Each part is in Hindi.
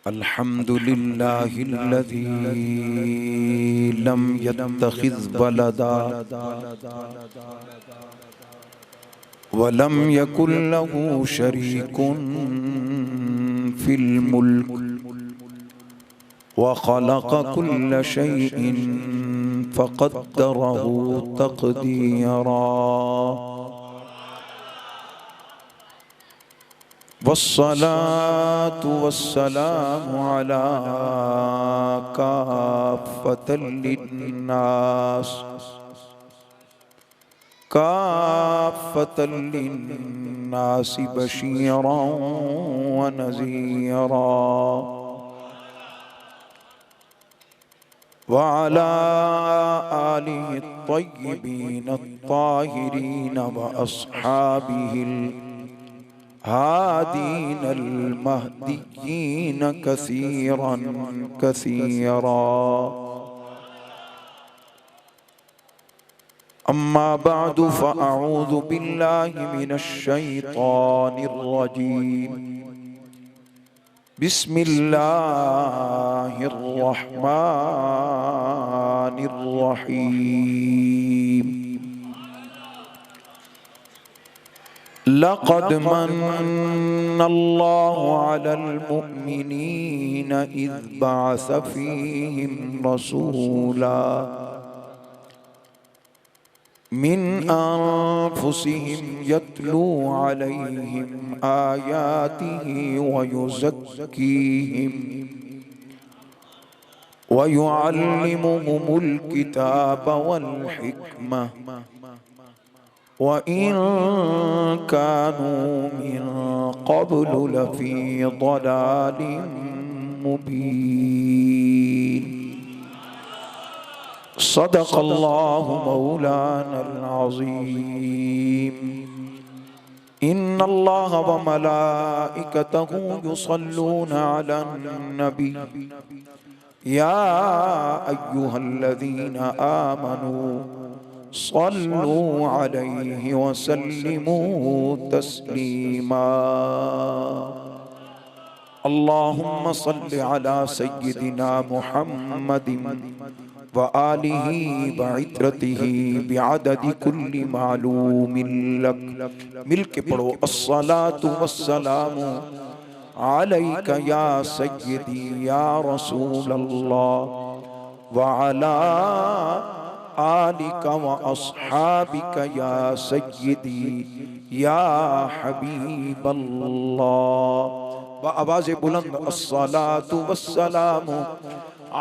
अल्हम्दुलिल्लाहिल्लज़ी लम यत्तखिज़ वलदा वलम यकुल लहू शरीकुन फिल मुल्क व खलक़ कुल्ल शैइन फ़क़द्दरहू तक़दीरा। वस्सलातु वस्सलामु अला काफ़्फ़तिल लिन्नास बशीरन व नज़ीरा व अला आलिहि त्तय्यिबीन त्ताहिरीन व अस्हाबिहिल हादीन महदीयीन कसीरन कसीरा। अम्मा बअदु फ़अऊज़ु बिल्लाहि मिनश शैतानिर रजीम। बिस्मिल्लाहिर रहमानिर रहीम। लक़द मन्नल्लाहु अलल मुअ्मिनीना इज़ बअस फ़ीहिम रसूला मिन अनफुसिहिम यत्लू अलैहिम आयातिही व युज़क्कीहिम व युअल्लिमुहुमुल किताब वल हिक्मह व इन कानू मिन क़ब्लु लफ़ी ज़लालिम मुबीन। सदक़ल्लाहु मौलानल अज़ीम। इन्नल्लाहा व मलाइकतहु युसल्लूना अलन नबी या अय्युहल्लज़ीना आमनू सल्लू अलैहि व सल्लिमू तस्लीमा। अल्लाहुम्मा सल्लि अला सय्यिदिना मुहम्मदिन व आलिहि व इत्रतिहि बिअददि कुल्ली मालूमिन लक। मिलके पढ़ो अस्सलातु वस्सलामु अलैका या सय्यिदी या रसूलल्लाह व अला आलिका व अस्हाबिका या सय्यिदी या हबीबल्लाह। व आवाज़े बुलंद अस्सलातु वस्सलामु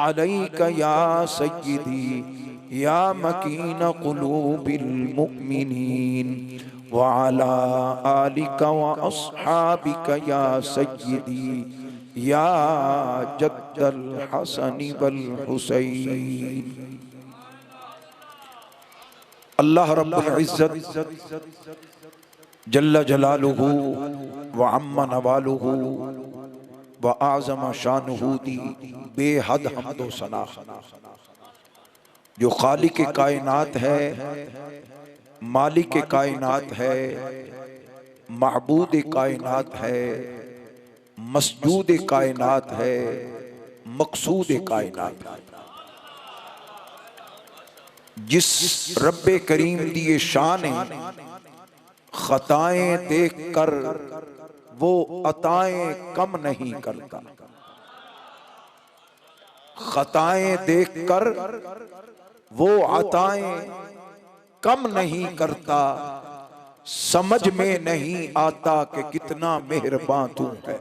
अलैका या सय्यिदी या मकीन क़ुलूबिल मुअ्मिनीन व अला आलिका व अस्हाबिका या सय्यिदी या जद्दल हसनी वल हुसैन। अल्लाह रब्बुल इज़्ज़त जल्ल जलालुहु व अम्मा नवालुहु व आज़म शानुहु दी बेहद हम्द व सना। जो खालिक कायनात है, मालिक कायनात है, महबूद कायनात है, मसजूद कायनात है, मकसूद कायनात है। जिस रब्बे करीम दिए शान खताएं देख कर वो अताएं कम नहीं करता, खताएं देख कर वो अताएं कम नहीं करता। समझ में नहीं आता कि कितना मेहरबान तू है।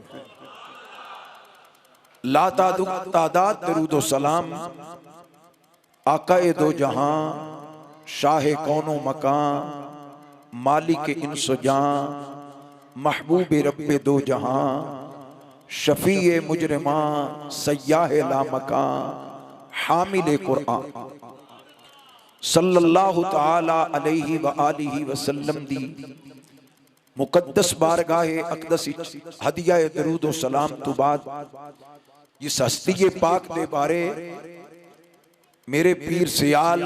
लाता तादाद दरूद सलाम आकाए दो जहां, शाहे कौनो मकां, मालिक इंस जां, महबूब रब्बे दो जहां, शफीए मुजरिमा सय्याहे लामकां, हामिले कुरआन सल्लल्लाहु ताला अलैहि व आलिहि वसल्लम दी मुकद्दस बारगाहे अक़दस हदिया दरूद सलाम तो बाद जिस हस्ती पाक दे बारे मेरे पीर सियाल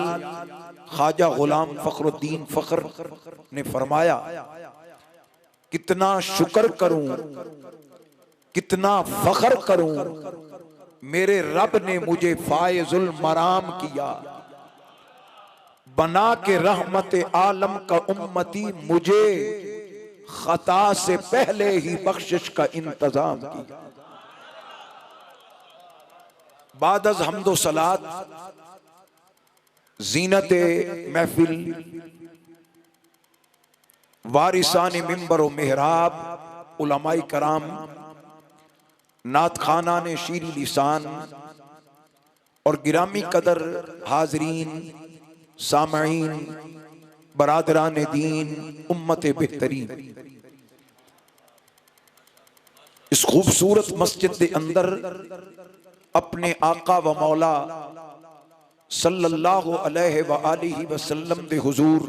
ख्वाजा गुलाम फखरुद्दीन फखर ने फरमाया, कितना शुक्र करूं कितना फख्र करूं, मेरे रब ने मुझे फायजुल मराम किया, बना के रहमत आलम का उम्मती, मुझे खता से पहले ही बख्शिश का इंतजाम किया। बाद अज़ हम्दो सलात जीनत महफिल, वारिसान मिंबर व मेहराब, उलमाई कराम, नात खाना ने शीरी लिसान और गिरामी कदर हाजरीन, सामईन, बरादरान दीन, उम्मत बेहतरीन, इस खूबसूरत मस्जिद के अंदर अपने आका व मौला सल्लल्लाहु अलैहि व आलिहि वसल्लम दे हुजूर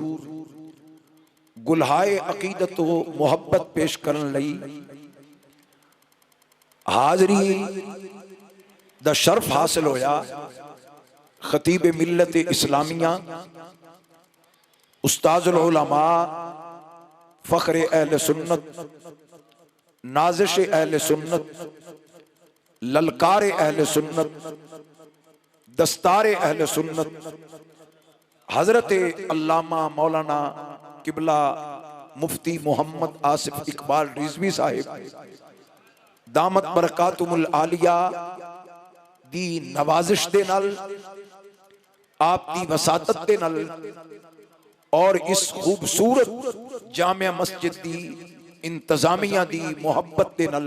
गुलहाए अकीदत व मुहब्बत पेश करन लई हाजरी दा शर्फ हासिल होया। खतीब मिल्लत इस्लामिया, उस्ताजुल उलमा, फख्र अहले सुन्नत, नाज़िश अहले सुन्नत, ललकार अहले सुन्नत, दस्तार अहले सुन्नत, हजरत अल्लामा मौलाना किबला मुफ्ती मोहम्मद आसिफ इकबाल रिजवी साहिब दामत बरकातुमुल आलिया दी नवाजिश दे नाल, आप दी वसातत दे नाल और इस खूबसूरत जामिया मस्जिद दी इंतजामिया दी मोहब्बत दे नाल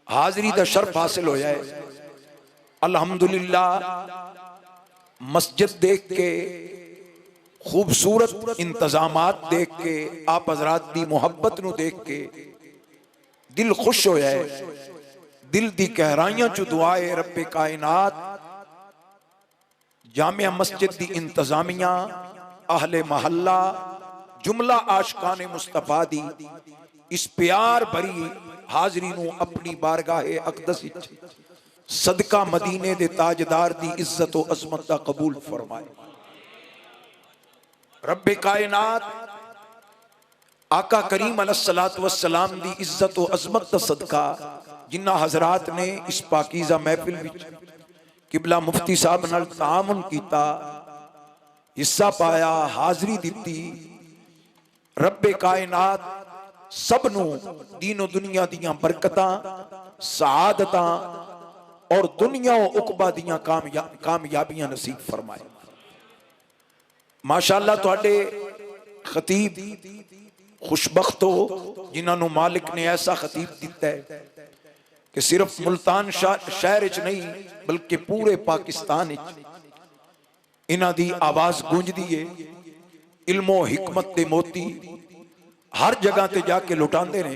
हाजरी दा शर्फ हासिल होया है। अल्हम्दुलिल्लाह, मस्जिद देख के, खूबसूरत इंतजामात देख के, आप हजरात दी मोहब्बत नू देख के दिल खुश होया है। दिल दी गहराइयां चु दुआए रब्बे कायनात जामिया मस्जिद दी इंतजामिया, अहले महल्ला, जुमला आशिकाने मुस्तफा दी इस प्यार भरी हाजरी नू अपनी बारगाहे अकदस विच सदका मदीने दे ताजदार दी इज्जत व अजमत दा कबूल फरमाए। रब्बे कायनात आका करीम अलैहिस्सलातु वस्सलाम दी इज्जत व अजमत दा सदका जिन्ना हजरात ने इस पाकीज़ा महफिल विच किबला मुफ्ती साहब नाल तामुन कीता, हिस्सा पाया, हाजरी दिती, रब्बे कायनात सबनू दीनो दुनिया दियां बरकतां, सआदतां और दुनिया व उकबा दियां कामयाबियां नसीब फरमाए। माशाअल्लाह, तुहाडे खतीब खुशबख्त हो जिन्होंने मालिक ने ऐसा खतीब दिता है कि सिर्फ मुल्तान शहर च नहीं बल्कि पूरे पाकिस्तान इन्हां दी आवाज गूंजदी है। इल्मो हिकमत दे मोती हर जगह ते जाके लुटांदे ने।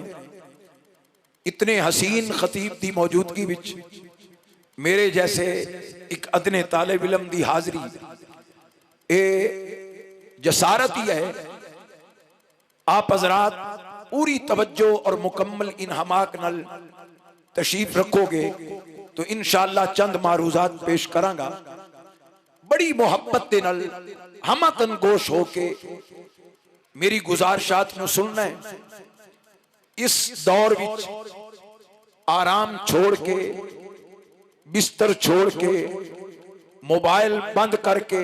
इतने हसीन खतीब दी मौजूदगी विच मेरे जैसे एक अदने तालिब इल्म दी हाजरी ए जसारत ही है। आप हजरात पूरी तवज्जो और मुकम्मल इन्हमाक नल तशरीफ रखोगे तो इंशाअल्लाह चंद मारूजात पेश करांगा। बड़ी मोहब्बत दे नल हमतन गोश होके मेरी गुजारिशात नू सुनना है। इस दौर विच आराम छोड़ के, बिस्तर छोड़ के, मोबाइल बंद करके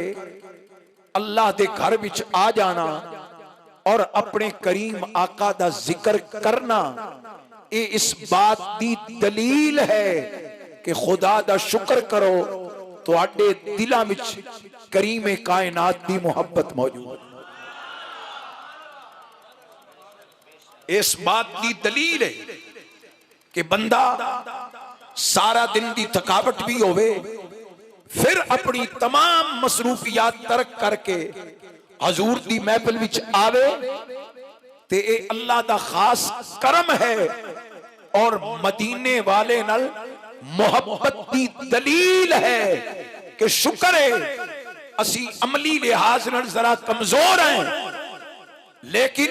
अल्लाह दे घर विच आ जाना और अपने करीम आका दा जिक्र करना, ये इस बात दी दलील है कि खुदा दा शुक्र करो तो आडे दिलां विच करीम कायनात दी मोहब्बत मौजूद। इस बात की दलील है कि बंदा सारा दिन की थकावट भी होवे, फिर अपनी तमाम मसरूफियात तर्क करके हजूर दी महफिल विच आवे ते ए अल्लाह दा खास करम है और मदीने वाले नल मोहब्बत की दलील है कि शुक्र है असी अमली लिहाज नाल जरा कमजोर हैं, लेकिन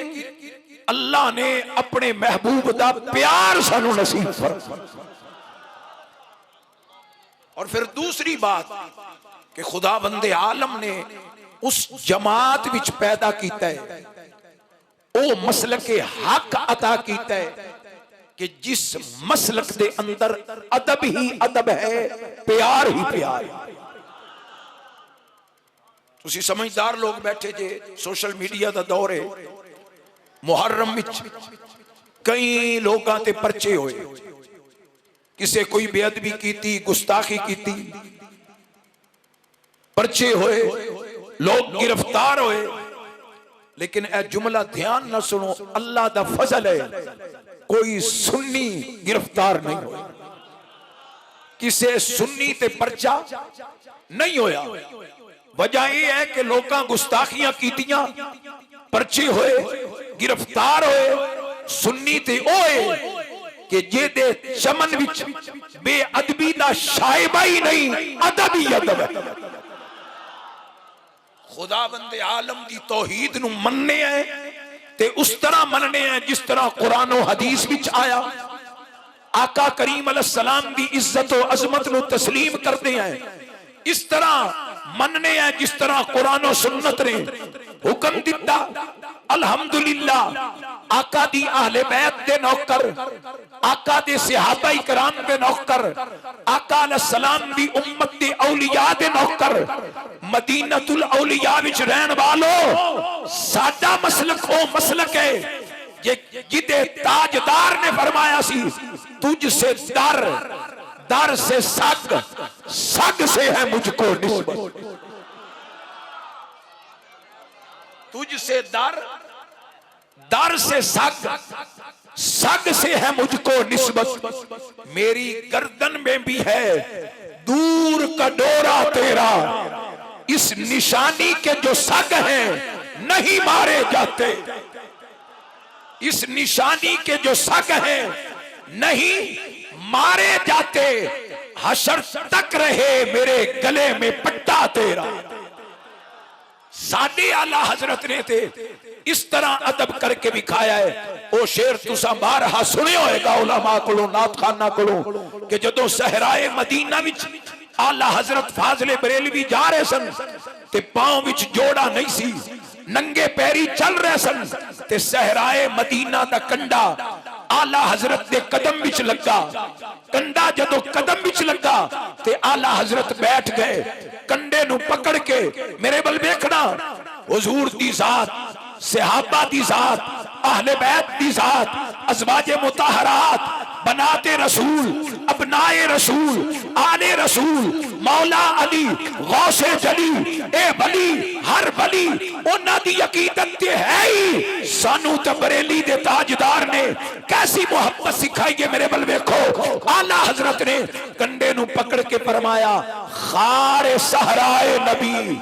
अल्लाह ने अपने महबूब दा प्यार सानू नसीब फरमाया। और फिर दूसरी बात कि खुदा बंदे आलम ने उस जमात विच पैदा कीता है, ओ मसलक हक अता कीता है कि जिस मसलक दे अंदर अदब ही अदब है, प्यार ही प्यार है। तुसी समझदार लोग बैठे जे, सोशल मीडिया दा दौर है, मुहर्रम विच कई लोगां ते परचे होए, किसे कोई बेअदबी कीती, गुस्ताखी कीती, परचे होए, लोग गिरफ्तार होए। लेकिन ए जुमला ध्यान न सुनो, अल्लाह दा फजल है, कोई सुन्नी गिरफ्तार नहीं होया, किसे सुन्नी ते परचा नहीं होया। वजह यह है कि लोकां गुस्ताखियां कीतियां, परचे होए, गिरफ्तार होए। सुन्नी ते ओए कि जेदे चमन विच बेअदबी दा शाइबा ही नहीं, अदब ही अदब है। खुदावंदे आलम दी तौहीद नू मनने है ते उस तरह मनने हैं जिस तरह कुरान और हदीस विच आया। आका करीम अलैहिस्सलाम दी इज्जत और अजमत नू तस्लीम करते हैं, इस तरह मनने हैं जिस तरह कुरान और सुन्नत ने हुक्म दिता। अल्हम्दुलिल्लाह, आका दी अहले बैत दे नौकर, आका दे सहाबा इकराम दे नौकर, आका अलैहिस्सलाम दी उम्मत दे औलिया दे नौकर, मदीनतुल औलिया विच रहन वालो साडा मसलक ओ मसलक है जिदे ताजदार ने फरमाया सी, तुझसे डर, डर से सग, सग से है मुझको निस्बत। तुझसे डर, डर से सग, सग से है मुझको निस्बत। मेरी गर्दन में भी है दूर का डोरा तेरा, इस निशानी के जो सग हैं नहीं मारे जाते, इस निशानी के जो सग हैं नहीं मारे जाते। हशर तक रहे मेरे गले में पट्टा तेरा। साडे आला हजरत ने ते इस तरह अदब करके दिखाया है। ओ शेर तुसा बारहा सुने होएगा उलमा कोलों, नात खाना कोलों, कि जदों सहराए मदीना विच आला हजरत फाजले बरेलवी जा रहे सन ते पांव विच जोड़ा नहीं सी, नंगे पैरी चल रहे सन ते सहराए मदीना दा कंडा आला हजरत दे कदम विच लगा। कंडा जदों कदम विच लगा ते आला हजरत बैठ गए। कंडे नू पकड़ के मेरे बल देखना, हुजूर दी जात, सहाबा दी जात, अहले बैत दी जात, अज़वाजे मुताहरात, बनाते रसूल, अबनाए रसूल, आले रसूल, मौला अली, गौसे जली, ए बली, हर बली उन्हां दी अकीदत ते है ही। सानू ते बरेली दे ताजदार ने कैसी मोहब्बत सिखाई है, मेरे बल देखो। आला हजरत ने कंडे नू पकड़ के फरमाया, खारे सहराए नबी,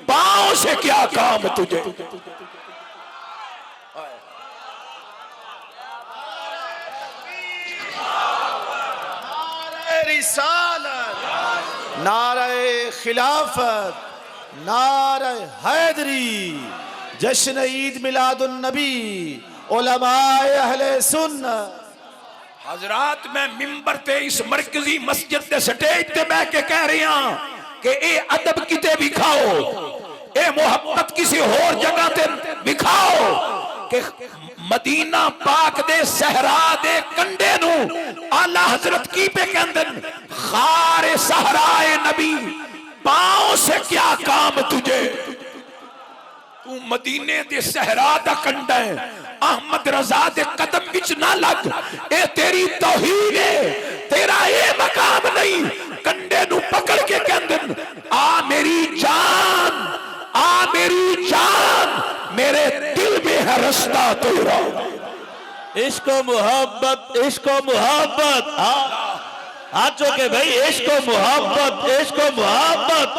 पांव से क्या काम तुझे। नारे खिलाफत, नारे हैदरी, जश्न ईद मिलादुन नबी, उलमाए अहले सुन्नत। हजरात, मैं मिंबर ते इस मरकजी मस्जिद के स्टेज ते बैठ के कह रही हूं कि ए अदब किते विखाओ, ए मोहब्बत किसी होर जगह ते विखाओ कि मदीना पाक दे सहरा दे कंडे नू आला हजरत की पे कहंदे, खारे सहराए नबी, पांव से क्या काम तुझे। तू मदीने दे सहरा दा कंडा है, अहमद रजा दे कदम विच ना लग, ए तेरी तौहीद है, तेरा ये मकाम नहीं। कंडे नू पकड़ के कहंदे, आ मेरी जान, आ मेरी जान, मेरे दिल में है रास्ता तेरा। इश्क मोहब्बत, इश्क मोहब्बत, हाथों के भाई, इश्क मोहब्बत, इश्क मोहब्बत,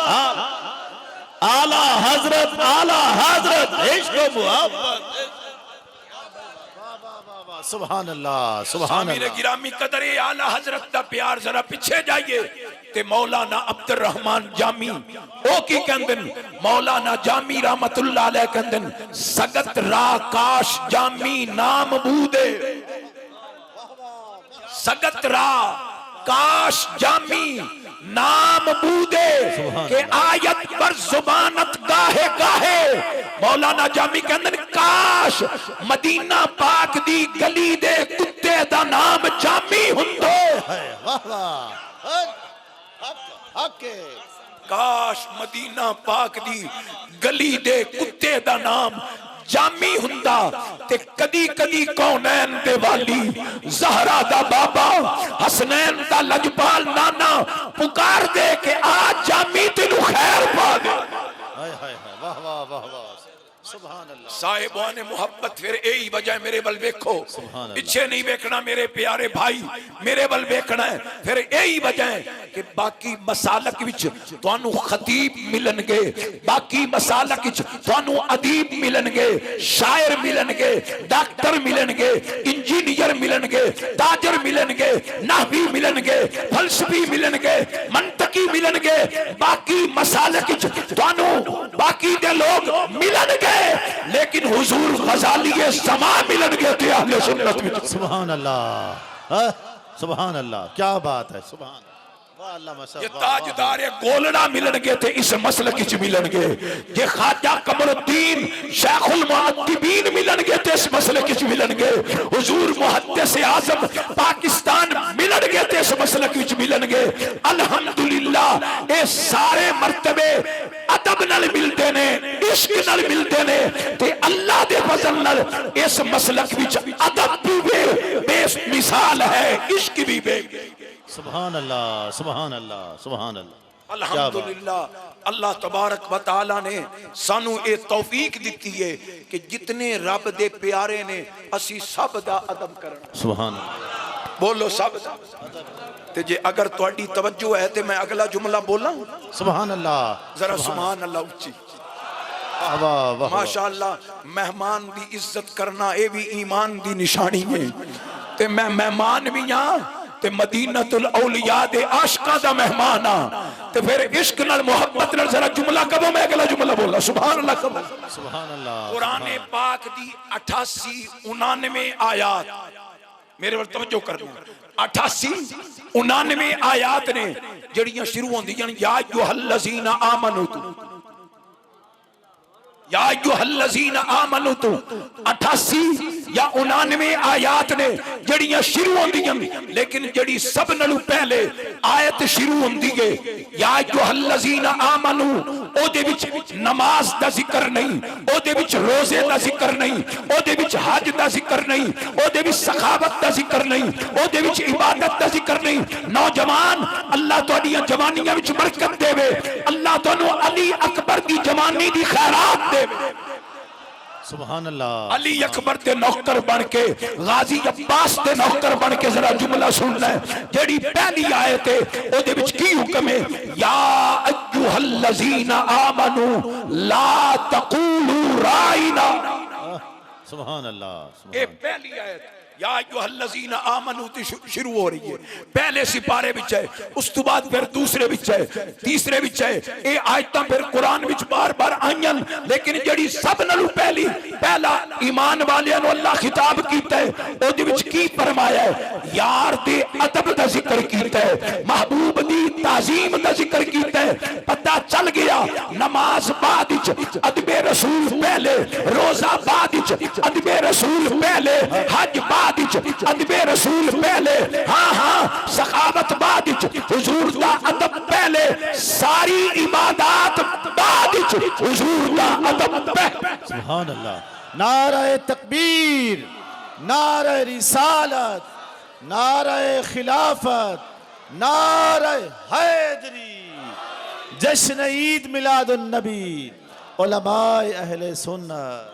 आला हजरत, आला हजरत, इश्क मोहब्बत। सुभान अल्लाह, सुभान अल्लाह। गिरामी कदर आला हजरत दा प्यार, जरा पीछे जाइए ते मौलाना अब्दुर रहमान जामी ओ की कहंदन, मौलाना जामी रहमतुल्लाह अलैह कहंदन, सगत रा काश जामी नाम बूदे, सगत रा काश जामी नाम बूदे के आयत पर जुबानत गाहे गाहे। मौलाना जामी कहंदन, काश मदीना पाक दी गली दे कुत्ते दा नाम जामी हुंदे। वाह वाह, हक है। काश मदीना पाक दी गली दे कुत्ते दा नाम जामी हुंदा ते कदी कदी कौनैन दे वाली ज़हरा दा बाबा हसनैन दा लजपाल नाना पुकार दे के आ जामी तेनू खैर पा दे। हाय हाय हाय, वाह वाह वाह वाह, सुभान अल्लाह। साहिबान मोहब्बत फिर यही वजह मेरे बल देखो, पीछे नहीं देखना मेरे प्यारे भाई, मेरे बल देखना है। फिर यही वजह है कि बाकी मसालक विच तुहानू खतीब मिलनगे, बाकी मसालक विच तुहानू अदीब मिलनगे, शायर मिलनगे, डॉक्टर मिलनगे, इंजीनियर मिलनगे, ताजर मिलनगे, नाहवी मिलनगे, फलसफी मिलनगे, मंतकी मिलनगे। बाकी मसालक विच तुहानू बाकी दे लोग मिलनगे, लेकिन हुजूर गजालिए समा मिलनगे ते अहले सुन्नत विच। सुभान अल्लाह, सुभान अल्लाह, क्या बात है, सुभान अल्लाह। ये ताजदार गोलड़ा मिलनगे ते इस मसलक विच मिलनगे। जे ख्वाजा कमरुद्दीन शेखुल मुअद्दिबीन मिलनगे ते इस मसलक विच मिलनगे। हुजूर मुहद्दिस आज़म पाकिस्तान मिलनगे ते इस मसलक विच मिलनगे। अल्हम्दुलिल्लाह ये सारे मर्तबे अदब नाल मिलते ने, इश्क नाल मिलते ने ते अल्लाह दे फजल नाल इस मसलक विच अदब भी बेमिसाल है, इश्क भी बे। सुभान अल्लाह, सुभान अल्लाह, सुभान अल्लाह। अल्हम्दुलिल्लाह अल्लाह तबारक व तआला ने सानू ये तौफीक दिती है कि जितने रब दे प्यारे ने असी सब दा अदब करना। सुभान अल्लाह, बोलो सब दा। ते जे अगर तुहाडी तवज्जो है ते मैं अगला जुमला बोला। सुभान अल्लाह, जरा सुभान अल्लाह उच्ची। माशाअल्लाह, मेहमान दी इज्जत करना ये भी ईमान दी निशानी है। ते मैं मेहमान भी हां ते मदीनतुल औलिया दे आशिकां दा मेहमान हां। ते फिर इश्क नाल मोहब्बत नाल जरा जुमला कबो मैं अगला जुमला बोला। सुभान अल्लाह कबो। सुभान अल्लाह। कुरान पाक दी 88 99 आयात मेरे वल तवज्जो करना। 88 99 आयात ने जड़ियां शुरू होंदियां या अय्युहल्लज़ीना आमनू, या अय्युहल्लज़ीना आमनू। 88 या 99 आयात ने जड़ियां शुरू होंदियां, लेकिन जड़ी सब नालों पहले आयत शुरू होंदी है या अय्युहल्लज़ीना आमनू, ओदे विच नमाज दा जिक्र नहीं, ओदे विच रोजे दा जिक्र नहीं, ओदे विच हज दा जिक्र नहीं, ओदे विच सखावत दा जिक्र नहीं, ओदे विच इबादत दा जिक्र नहीं। नौजवान अल्लाह तुहाडियां जवानियां विच बरकत देवे, अल्लाह तुहानू अली अकबर दी जवानी दी खैरात देवे। सुभान अल्लाह। अली अकबर दे नौकर बन के, गाजी अब्बास दे नौकर बन के जरा जुमला सुनना है। जेड़ी पहली आयत है ओदे विच की हुक्म है, या अय्युहल्लज़ीना आमनू ला तक़ूलू राइना। सुभान अल्लाह। ये पहली आयत या अय्युहल्लज़ीना आमनू शुरू हो रही है, पहले सिपारे विच है, उस तो बाद फिर दूसरे विच है, तीसरे विच है। ये आयतां फिर कुरान विच बार-बार आईयां, लेकिन जड़ी सब नालों पहली पहला ईमान वालियां नूं अल्लाह खिताब कीता है, ओदे विच की फरमाया है, यार दे अदब दा जिक्र कीता है, महबूब दी ताजीम दा जिक्र कीता है। पता चल गया नमाज बाद विच अदबे रसूल पहले, रोजा बाद विच अदबे रसूल पहले, हज बाद विच अदबे रसूल पहले, हाँ हाँ सखावत बाद विच हुजूर दा अदब पहले, सारी इबादत बाद विच हुजूर दा अदब पहले। सुभान अल्लाह। नारे तकबीर, नारे रिसालत, नारे खिलाफत, नारे हैदरी, जश्न ईद मिलादुन नबी, उलमाए अहले सुन्नत।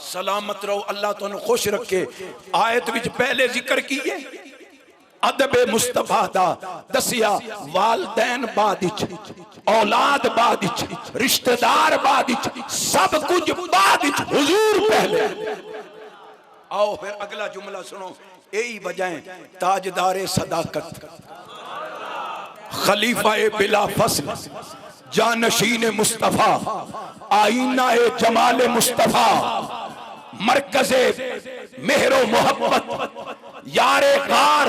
सलामत रहो, अल्लाह तुहानू खुश रखे। आयत विच पहले जिक्र कीए अदबे मुस्तफा दा, दसिया वालदैन बाद विच, औलाद बाद विच, रिश्तेदार बाद विच, सब कुछ बाद विच, हुजूर पहले। आओ फिर अगला जुमला सुनो। यही वजह है ताजदारे सदाकत, खलीफा ए बिला फसल, जानशीन मुस्तफा, आईना ए जमाल मुस्तफा, मरकज़े मेहरो मोहब्बत, यारे गार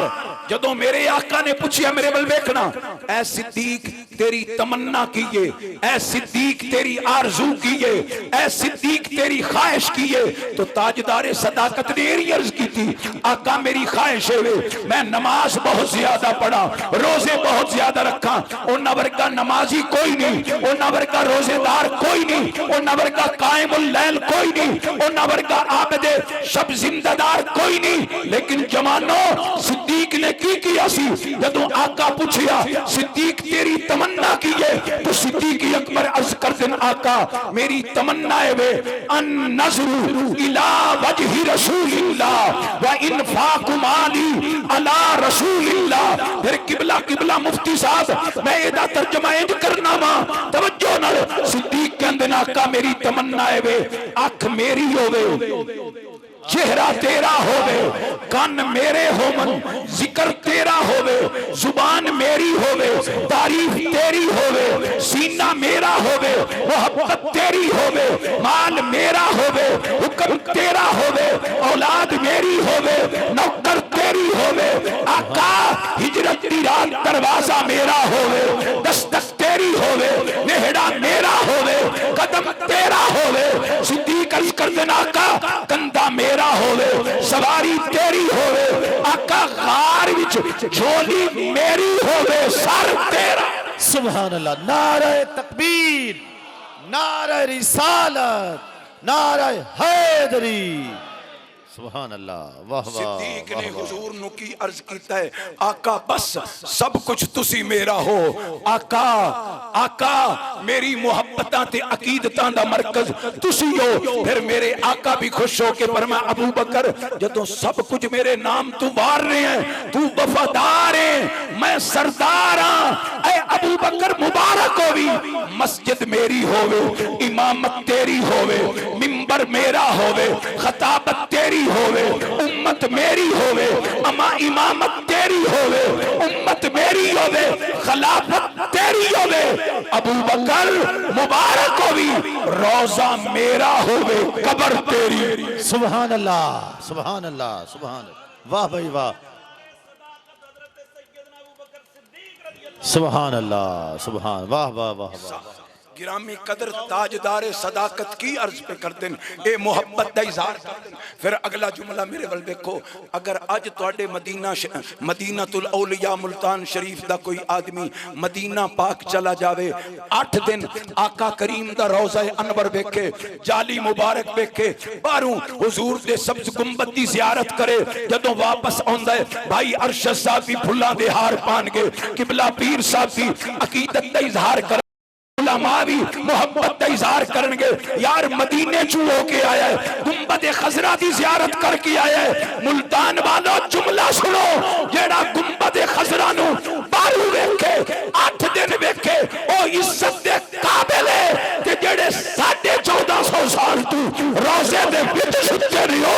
जदों मेरे आका ने पूछा मेरे बल देखना, ऐ सिद्दीक तेरी तमन्ना कीए, ऐ सिद्दीक तेरी आरजू कीए, ऐ सिद्दीक तेरी ख्वाहिश कीए, तो ताजदार सदाकत ने यही अर्ज की थी, आका मेरी ख्वाहिश है मैं नमाज बहुत ज्यादा पढ़ा, रोजे बहुत ज्यादा रखा, उन्हां वर्गा नमाजी कोई नहीं, उन्हां वर्गा रोजेदार कोई नहीं, उन्हां वर्गा कायमुल लैल कोई नहीं, उन्हां वर्गा आबिदे शब जिंदादार कोई नहीं। लेकिन जवानो सिद्दीक ने की किया सी, जदों आका पूछया सिद्दीक तेरी तमन्ना की है, तो सिद्दीक अकबर अर्ज कर दिन आका मेरी तमन्ना है वे अन नज़रू इला वजहि रसूलिल्लाह व इनफाक माली अला रसूलिल्लाह। फिर किबला किबला मुफ्ती साहब मैं एदा तर्जुमा इंज करना वा, तवज्जो नाल सिद्दीक कहंदे ने आका मेरी तमन्ना है वे अख मेरी होवे, चेहरा तेरा होवे, कान मेरे होवन, जिक्र तेरा होवे, जुबान मेरी होवे, तारीफ तेरी होवे, सीना मेरा होवे, मोहब्बत तेरी होवे, माल मेरा होवे, हुक्म तेरा होवे, औलाद मेरी होवे, नौकर तेरी होवे, आका हिजरत दी रात दरवाजा मेरा होवे, दस्तक तेरी होवे, नेहड़ा मेरा होवे, कदम तेरा होवे। सिद्दीक अर्ज कर देना आका कंधा मेरा होवे, सवारी तेरी होवे, आका गार विच झोली मेरी होवे, सर तेरा। सुभान अल्लाह। नारे तकबीर, नारे रिसालत, नारे हैदरी। सुभान अल्लाह। वाह वाह। सिद्दीक ने हुजूर नु की अर्ज कीता है आका बस सब कुछ तुसी मेरा हो, आका आका मेरी मुहब्बतां ते अकीदतां दा मरकज तुसी हो। फिर मेरे आका भी खुश हो के फरमा अबू बकर जदों सब कुछ मेरे नाम तू वार रहे हैं, तू वफादार है, मैं सरदार हां। ऐ अबू बकर मुबारक होवी, मस्जिद मेरी होवे, इमामत तेरी होवे, मिंबर मेरा होवे, खताबत तेरी होवे, उम्मत मेरी होवे, अमा इमामत तेरी होवे, उम्मत मेरी होवे, खिलाफत तेरी होवे। अबू बकर मुबारक होवी, रोजा मेरा होवे, कब्र तेरी। सुभान अल्लाह, सुभान अल्लाह, सुभान। वाह भाई वाह। सुभान अल्लाह, सुभान। वाह वाह वाह वाह। गिरामी कदर ताजदार सदाकत की अर्ज पे करते हैं, ए मोहब्बत दा इजहार करते हैं। फिर अगला जुमला मेरे वाल देखो, अगर अज तुहाडे मदीनातुल औलिया मुल्तान शरीफ दा कोई आदमी मदीना पाक चला जावे, 8 दिन आका करीम दा रोज़ा अनवर वेखे, जाली मुबारक वेखे, बाहरों हुजूर दे सब्ज गुंबद दी ज़ियारत करे, जदों वापस आउंदा है भाई अरशद साहब भी फुल्लां दे हार पाणगे, किबला पीर साहब भी अकीदत दा इजहार कर, भी मोहब्बत का इजहार करेंगे। यार मदीने चू होके आया है, गुंबद खजरा की जियारत करके आया है। मुल्तान वालों जुमला सुनो, जेड़ा गुंबद खजरा नु बारू वेखे 8 दिन वेखे ओ इज्जत दे काबिल है ते जेड़े 1450 साल तू रोजे दे विच सुते रहो।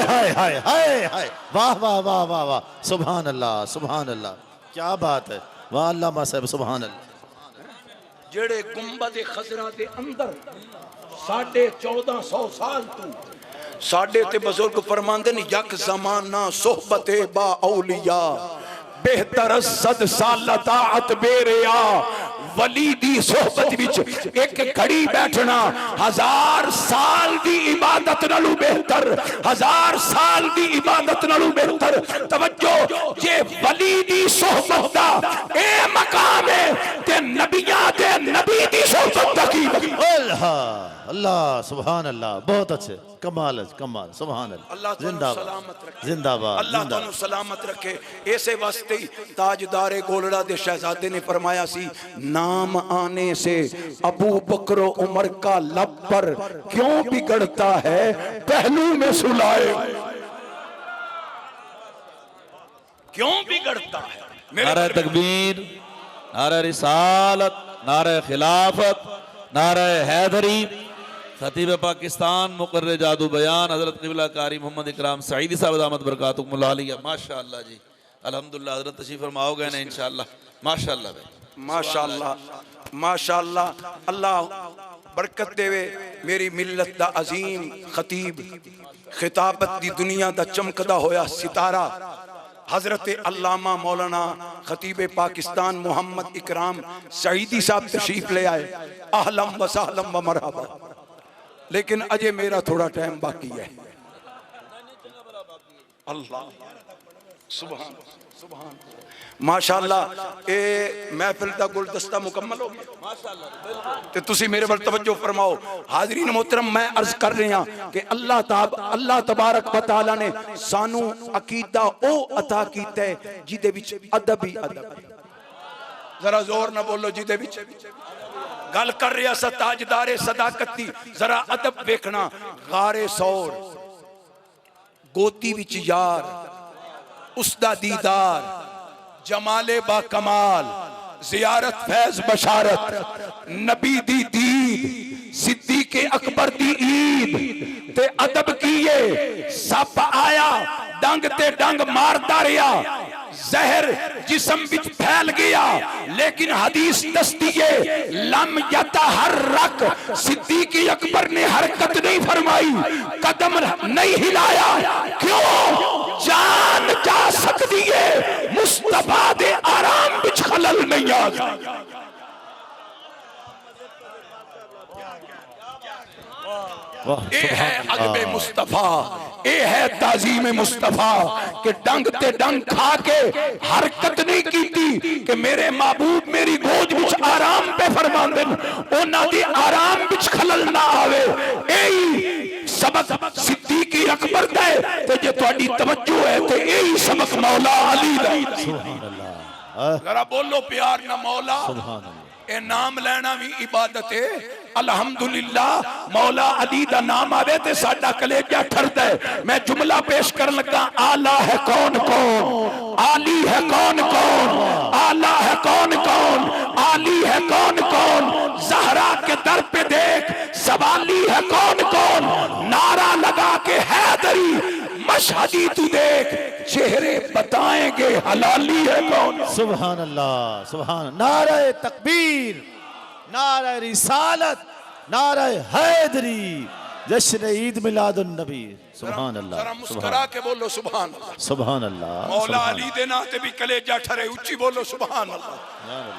हाय हाय हाय हाय। वाह वाह वाह वाह वाह। सुभान अल्लाह, सुभान अल्लाह। क्या बात है। वाह अल्लाह साहब, सुभान अल्लाह। जेड़े गुंबद खजरा दे अंदर 1450 साल तू साडे ते बुजुर्ग फरमांदे ने यक ज़माना सोहबते बा औलिया बेहतर सद साल ताअत बेरिया। वली दी सोहबत विच एक घड़ी बैठना 1000 साल दी इबादत नालों बेहतर, 1000 साल दी इबादत नालों बेहतर। तवज्जो, जे वली दी सोहबत दा ए मकाम है ते नबियां दे नबी दी सोहबत दा की। अल्लाह अल्लाह, सुभान अल्लाह। बहुत अच्छे, कमाल है, कमाल। सुभान अल्लाह। जिंदाबाद, जिंदाबाद। अल्लाह तुहानू सलामत रखे। ऐसे वास्ते ही ताजदारे गोलड़ा दे शहजादे ने फरमाया सी, नाम आने से अबू बकर उमर का लब पर क्यों बिगड़ता है पहलू में सुलाए, क्यों बिगड़ता है। नारे तकबीर, नारे रिसालत, नारे खिलाफत, नारे हैदरी। खतीब पाकिस्तान मुकर्रे जादू बयान हजरत क़िबला कारी मोहम्मद इकराम सईदी साहब दामत बरकातुहुमुल्लाह अलैहि। माशाअल्लाह जी, अल्हम्दुलिल्लाह। हजरत तशरीफ फरमाओगे ना इंशाअल्लाह। माशाअल्लाह भाई, माशाअल्लाह माशाअल्लाह। अल्लाह बरकत देवे। मेरी मिल्लत दा अजीम खतीब, खिताबत दी दुनिया दा चमकदा होया सितारा हजरत अल्लामा मौलाना खतीब पाकिस्तान मोहम्मद इकराम सईदी साहब तशरीफ ले आए, अहलम व सहलम व मरहबा। लेकिन अजय मेरा थोड़ा टाइम बाकी है। अल्लाह सुभान सुभान माशाअल्लाह, ए महफिल दा गुलदस्ता मुकम्मल हो गया माशाअल्लाह। ते तुसी मेरे पर तवज्जो फरमाओ। हाज़रीन मोहतरम, मैं अर्ज कर रहा कि अल्लाह तबारक व तआला ने सानू अकीदा ओ अता कीता है जिदे विच अदब ही अदब। जरा जोर ना बोलो, जिदे विच गल कर रहा सा ताजदारे सदाकत दी, जरा अदब वेखना। गारे सौर गोदी विच यार, उसदा दीदार, जमाले बा कमाल, जियारत फैज बशारत, नबी दी दीद, सिद्दीक़े अकबर दी ईद ते अदब कीए। सप आया डंग ते डंग मारदा रहा, जहर जिस्म विच फैल गया, लेकिन हदीस दसती है लम यतहर्रक, सिद्दीक़ अकबर ने हरकत नहीं फरमाई, कदम नहीं हिलाया। क्यों? जान जा सकती है, मुस्तफा दे आराम विच खलल नहीं आ गया। ये है अदब मुस्तफा, ये है ताजीम मुस्तफा के डंग ते डंग खा के हरकत नहीं की कि मेरे महबूब मेरी गोद विच आराम पे फरमांदे, उन्हां दी आराम विच खलल ना आवे। यही सबक सिद्दीक़ अकबर दा है ते जे तुहाडी तवज्जो है ते यही सबक मौला अली दा। सुभान अल्लाह, जरा बोलो प्यार ना मौला। सुभान अल्लाह, ए नाम लेना भी इबादत है। अल्हम्दुलिल्लाह मौला अली दा नाम आवे ते साडा कलेजा ठरदा है। मैं जुमला पेश करन लगा, आला है कौन कौन, आली है कौन कौन, आला है कौन कौन, आली है कौन कौन, ज़हरा के दर पे देख सवाली है कौन कौन, नारा लगा के हैदरी मशहदी तू देख, चेहरे बताएंगे हलाली है कौन। सुभान अल्लाह, सुभान। नारे तकबीर, नारे रिसालत, नारे हैदरी, जश्न ईद मिलादुन नबी। सुभान अल्लाह, जरा मुस्कुरा के बोलो सुभान अल्लाह। सुभान अल्लाह। मौला अली दे नाते भी कलेजा ठरे, उच्ची बोलो सुभान अल्लाह।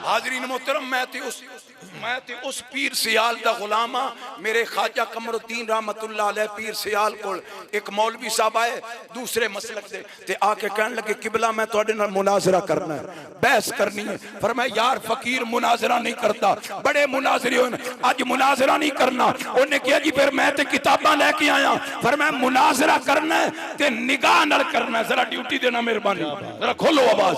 हाज़रीन मोहतरम, मैं ते उस पीर सियाल दा गुलामा, मेरे ख्वाजा कमरुद्दीन रहमतुल्लाह अलैह पीर सियाल कोल एक मौलवी साहब आए दूसरे मसलक दे ते आके कहने लगे, किबला मैं तुहाडे नाल मुनाजरा करना है, बहस करनी है। फरमाया यार फकीर मुनाजरा नहीं करता, बड़े मुनाजरे होन, अज मुनाजरा नहीं करना। उन्हें कहा जी फिर मैं ते किताबां लेके आया। फरमाया मुनाजरा करना है ते निगाह नाल करना है। जरा ड्यूटी देना मेहरबानी, जरा खोलो आवाज।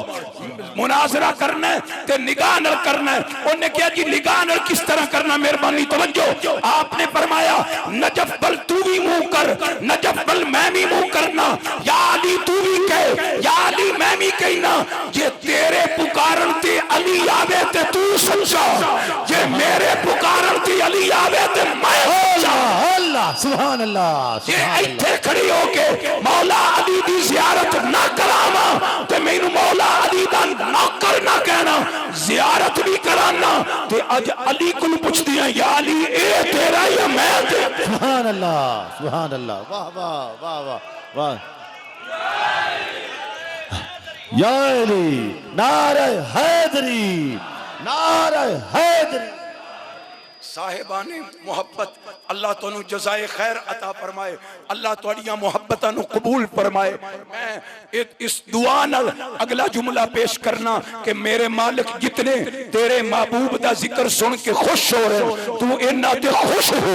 मुनाजरा करना है ते निगाह नाल करना है। उन्हें कहा जी निगाह नाल किस तरह करना, मेहरबानी तवज्जो। आपने फरमाया नजफ बल तू भी मुंह कर, नजफ बल मैं भी मुंह करना, या अली तू भी कह, या अली मैं भी कहना। जे तेरे पुकारन ते अली आवे ते तू सच्चा, जे मेरे पुकारन ते अली आवे ते मैं सच्चा। अल्लाह, सुभान अल्लाह। जे इत्थे खड़ी होके मौला अली दी ज़ियारत ना करावा ते मैनू मौला अली दा नौकर ना कहना, ज़ियारत भी कराना ते अज अली को पूछदी है या अली ए तेरा या मैं तेरा। सुभान अल्लाह, सुभान अल्लाह। वाह वाह वाह वाह वाह। या अली, नारे हैदरी, नारे हैदरी। साहिबाने मोहब्बत, अल्लाह तुहानू जज़ाए खैर अता फरमाए, अल्लाह तुहाड़ियां मुहब्बतां नू कबूल फरमाए। मैं इस दुआ नाल अगला जुमला पेश करना कि मेरे मालिक जितने तेरे महबूब दा जिक्र सुन के खुश हो रहे, तू इन्हां ते खुश हो।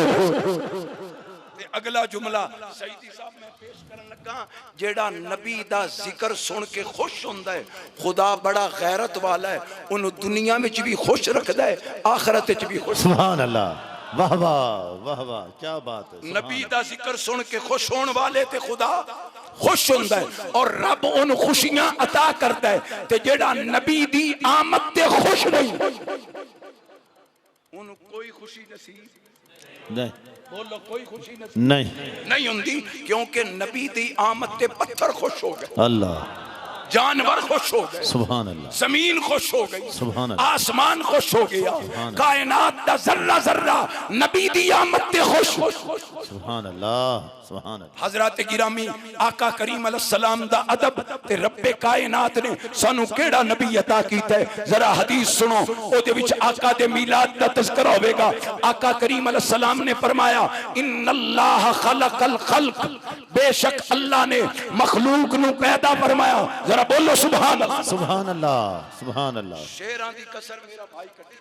अगला जुमला सईदी साहब मैं पेश करन लगा, जेड़ा नबी दा जिक्र सुन के खुश हुंदा है, खुदा बड़ा गैरत वाला है, उन्हें दुनिया में भी खुश रखदा है, आखिरत में भी खुश। सुभान अल्लाह, वाह वाह वाह वाह, क्या बात है। नबी दा जिक्र सुन के खुश होने वाले ते खुदा खुश हुंदा है और रब उन खुशियां अता करता है। ते जेड़ा नबी दी आमद ते खुश नहीं, उन कोई खुशी नसीब नहीं। बोलो कोई खुशी नहीं होंदी, क्योंकि नबी दी आमद ते पत्थर खुश हो गए, अल्लाह, जानवर खुश हो गए, सुभान अल्लाह, जमीन खुश हो गई, सुभान अल्लाह, आसमान खुश हो गया, कायनात दा जर्रा जर्रा नबी दी आमद ते खुश। सुभान अल्लाह, सुभान अल्लाह। हजरत गिरामी आका करीम अलैहिस्सलाम दा अदब ते रब्बे कायनात ने सानू केड़ा नबी अता कीता है, जरा हदीस सुनो। ओदे विच आका दे मीलाद दा तज़किरा होवेगा। आका करीम अलैहिस्सलाम ने फरमाया इन्नल्लाह खलकल खल्क, बेशक अल्लाह ने मखलूक नू पैदा फरमाया। जरा बोलो सुभान अल्लाह। सुभान अल्लाह, सुभान अल्लाह, शेरां दी कसर मेरा भाई कटी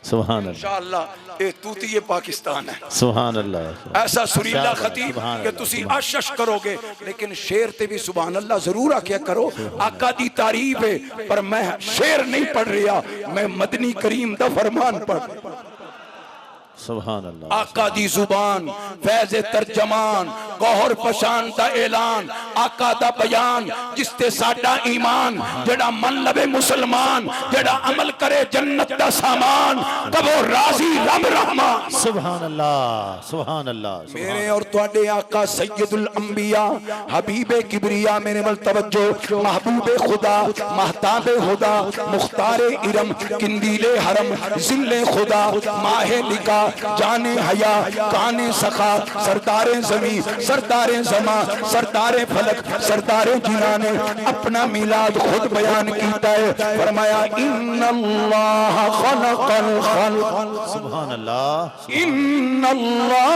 सुभान अल्लाह, इंशाअल्लाह। ये तूती पाकिस्तान है। सुभान अल्लाह। ऐसा सुरीला खतीब सुभान कि अल्लाह, तुसी आशश करोगे, लेकिन शेर ते भी सुभान अल्लाह जरूर आख्या करो। आका दी तारीफ है, पर मैं शेर नहीं पढ़ रहा, मैं मदनी करीम दा फरमान पढ़। सुभान अल्लाह। आका दी जुबान फैज़ तर्जमान गौहर पशान दा ऐलान, आका दा बयान जिसते साडा ईमान, जेड़ा मन लवे मुसलमान, जेड़ा अमल करे जन्नत दा सामान, कबो राजी रब रहमान। सुभान अल्लाह, सुभान अल्लाह। मेरे और तुहाडे आका सैयदुल अंबिया हबीबे किबरिया, मेरे वल तवज्जो, महबूबे खुदा, महताबे हुदा, मुख्तारे इरम, किंदीले हरम, जिल्ले खुदा, माहे लिका, जाने हया, काने सखा, सरदारे जमी, सरदारे जमा, सरदारे फलक, सरदारे जिना ने अपना मिलाद खुद बयान कीता है। फरमाया इन्नल्लाह खलकल खल्क, सुभान अल्लाह, इन्नल्लाह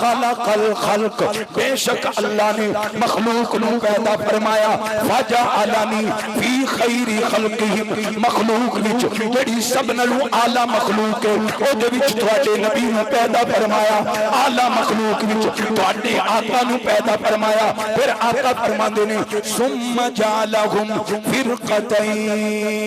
खलकल खल्क, बेशक अल्लाह ने मखलूक नू पैदा फरमाया। फजअलनी फी खैरी खल्किही, मखलूक विच जेड़ी सब नालों आला मखलूक है, ओदे विच तुहाडे नबी नू पैदा फरमाया। आला मखलूक विच तुहाडे आका नू पैदा फरमाया। फिर आका फरमांदे ने सुम्मा जालहुम फिरकतैन,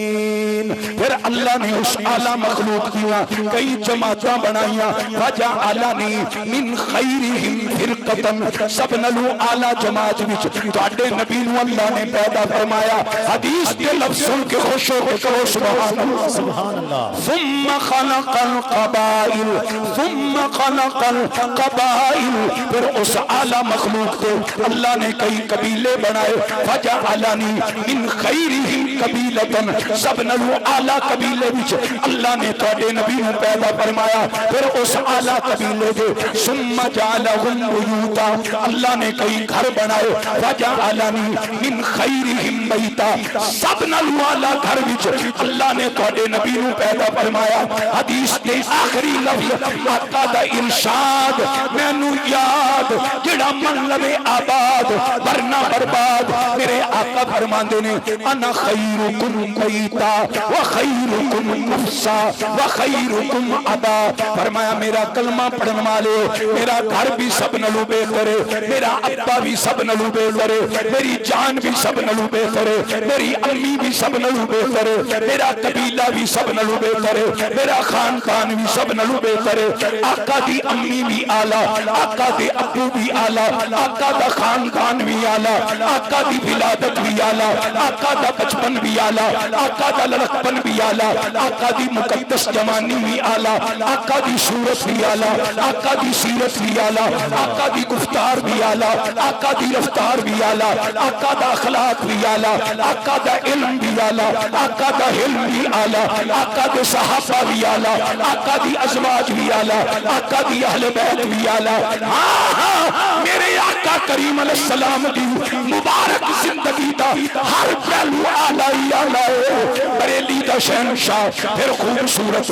फिर अल्लाह ने उस आला मखलूक दियां कई जमातां बनाईयां। फजअलनी मिन खैरिहिम फिरकतन, सब नालों आला जमात विच तुहाडे नबी नू अल्लाह ने पैदा फरमाया। हदीस के लफ्ज़ सुन के खुश हो के कहो सुभान अल्लाह, सुभान अल्लाह। सुम्मा खलकल कबाइल, सुम्मा खलकल कबाइल, फिर उस आला मखलूक को अल्लाह ने कई कबीले बनाए। फजअलनी मिन खैरिहिम कबीलतन, सब नालों आला कबीले विच अल्लाह ने तुहाडे नबी नू पैदा फरमाया। फिर उस आला कबीले दे सुम्मा जालहुम बुयूता, अल्लाह ने कई घर बनाए। फजअलनी मिन खैरिहिम बैता, सब नालों आला घर विच अल्लाह ने तुहाडे नबी नू पैदा फरमाया। हदीस के आखिरी लफ्ज़ आका दा इरशाद, मैनू याद जेड़ा मन लवे आबाद वरना बर्बाद। मेरे आका फरमांदे ने अना खैरुकुम बैता व खैरुकुम नफ्सा व खैरुकुम अबा। फरमाया मेरा कलमा पढ़न वाले, मेरा घर भी सब नालों बेहतर है, मेरा अब्बा भी सब नालों बेहतर है, मेरी जान भी सब नालों बेहतर है, मेरी अम्मी भी सब नालों बेहतर है, मेरा कबीला भी सब नालों बेहतर है, मेरा खानदान भी सब नालों बेहतर है। आका दी अम्मी भी आला, आका दे अब्बू भी आला, आका दा खानदान भी आला, आका दी विलादत भी आला, आका दा बचपन भी आला, आका दा लड़कपन भी आला, आका दी मुकद्दस जवानी भी आला, आका दी सूरत भी आला, आका दी सीरत भी आला, आका दी गुफ्तार भी आला, आका दी रफ्तार भी आला, आका दा अखलाक भी आला, आका दा इल्म भी आला, आका दा हिल्म भी आला, आका दे सहाबा भी आला, आका दी अज़वाज भी आला, आका दी अहले बैत भी आला। हाँ हाँ, मेरे आका करीम अलैहिस्सलाम दी मुबारक जिंदगी दा हर पहलू आला ही आला है। बरेली दा शहंशाह फिर खूबसूरत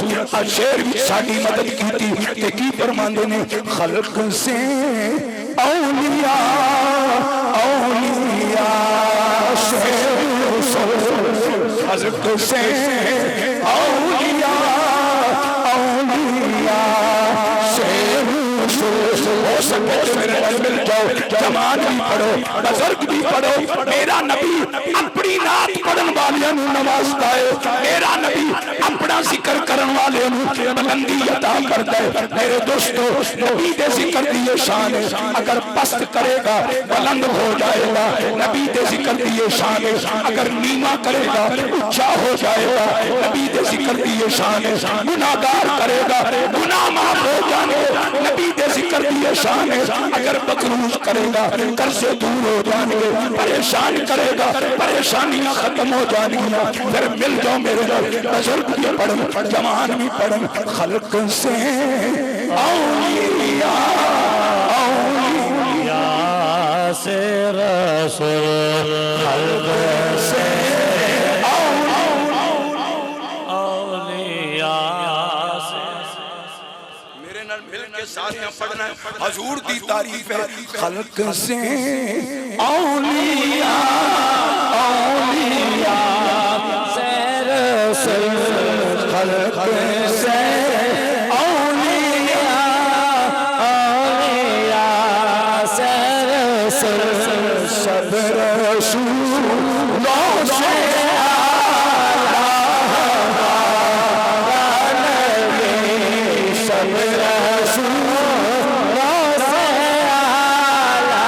शेर भी साडी मदद कीती ते की फरमांदे ने खल्क से औलिया औलिया हज़रत से औलिया औलिया हो सके तो मेरे नाल मिल जाओ, जवान भी पढ़ो, बुजुर्ग भी पढ़ो। मेरा नबी अपनी नात पढ़न वालियां नू नवाजदा है, मेरा नबी अपना जिक्र करन वाले नू बुलंदी अता करदा है। मेरे दोस्तों, नबी दे जिक्र दी ये शान है, अगर पस्त करेगा बुलंद हो जाएगा। नबी दे जिक्र दी ये शान है, अगर नीमा करेगा ऊंचा हो जाएगा। नबी दे जिक्र दी ये शान है, गुनाहगार करेगा गुनाह माफ हो जाने। नबी दे जिक्र दी ये शान है, अगर बकरू महफूज करेगा, कर्जे दूर हो जाएंगे, परेशान करेगा, परेशानियां खत्म हो जाएंगी। फिर मिल जाओ मेरे नाल, बुजुर्ग भी पढ़न, जवान भी पढ़न। खल्क से औलिया, औलिया से रसूल, खल्क से औलिया से। मेरे नाल मिल के सारियां पढ़ना है। हजूर दी तारीफ है। खल्क से औलिया, औलिया से रसूल, खल्क से औलिया, औलिया से रसूल, सब रसूलों से आला नबी, सब रसूलों से आला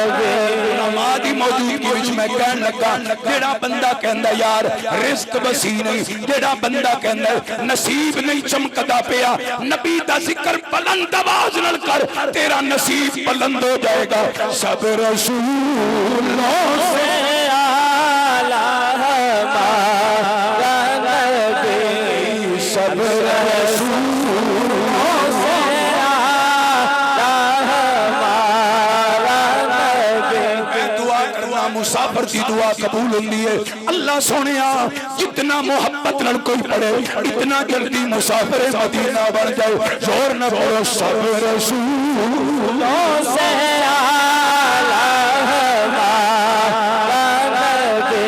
नबी। नमाज़ी मौजूदगी विच मैं कहन लगा, जेड़ा बंदा कहंदा यार रिस्क वसी नहीं, जेड़ा बंदा कहंदा नसीब नहीं चमकदा पिया, नबी दा जिक्र बुलंद आवाज नाल कर, तेरा नसीब बुलंद हो जाएगा। सब रसूलों से आला नबी, सब रसूलों से आला नबी। मैं दुआ करना, मुसाफिर दी दुआ कबूल होती है। अल्लाह सोनिया जितना मोहब्बत नाल कोई पढ़े, इतना जल्दी मुसाफिर मदीना बन जाए। जोर न बोलो, सब रसूलों से आला नबी।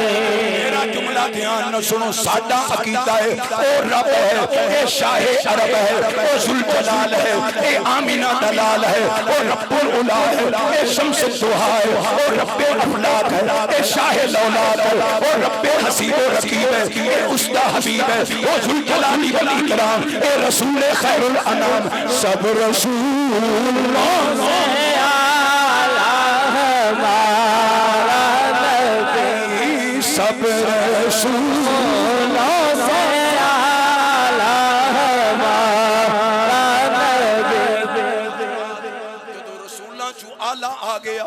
मेरा जुमला ध्यान न सुनो, साडा अकीदा है ओ रब है, ए शाहे अरब है, ओ जुल जलाल है, ए आमीना दलाल है, ओ रब्बुल उला है, ए शम्स दुहा है, ओ रब्बे अफलाक है, ए शाहे लौलाद है, ओ रब्बे हसीब व रकीब है, ए उस्ता हबीब है, ओ जुल जलाली वल इकराम, ए रसूल खैरुल अनाम। सब रसूलों से आला नबी, सब रसूलों से आला नबी। जो रसूलां चू आला आ गया,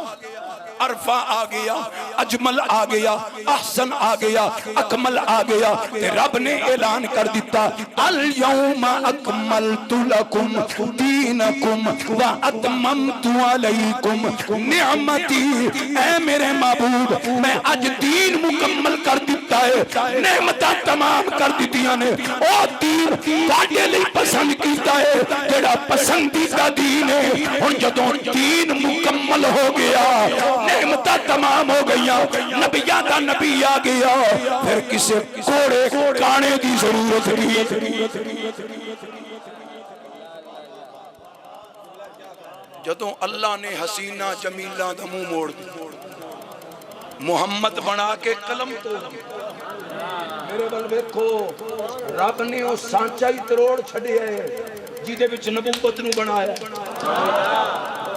अरफा आ गया, अजमल आ गया, अहसन आ गया, अकमल आ गया, ते रब ने ऐलान कर दिता, अल यौमा अकमलतु लकुम दीनकुम व अतममतु अलैकुम निअमती। ऐ मेरे महबूब, मैं आज दीन मुकम्मल कर दिता है, नेमतां तमाम कर दित्तियां ने। ओ दीन तुहाडे लई पसंद कीता है, जेड़ा पसंदीदा दीन है। हुण जदों दीन मुकम्मल हो गया, नेमतां तमाम हो गई, नबियां दा नबी आ गया, फिर किसे घोड़े काने की जरूरत नहीं। जदों अल्लाह ने हसीना जमीला दा मुंह मोड़ दिया, मुहम्मद बना के कलम तोड़ दिया। मेरे बल देखो, रब ने वो सांचा ही तरोड़ छड़िया है जिदे विच नबूवत नूं बनाया।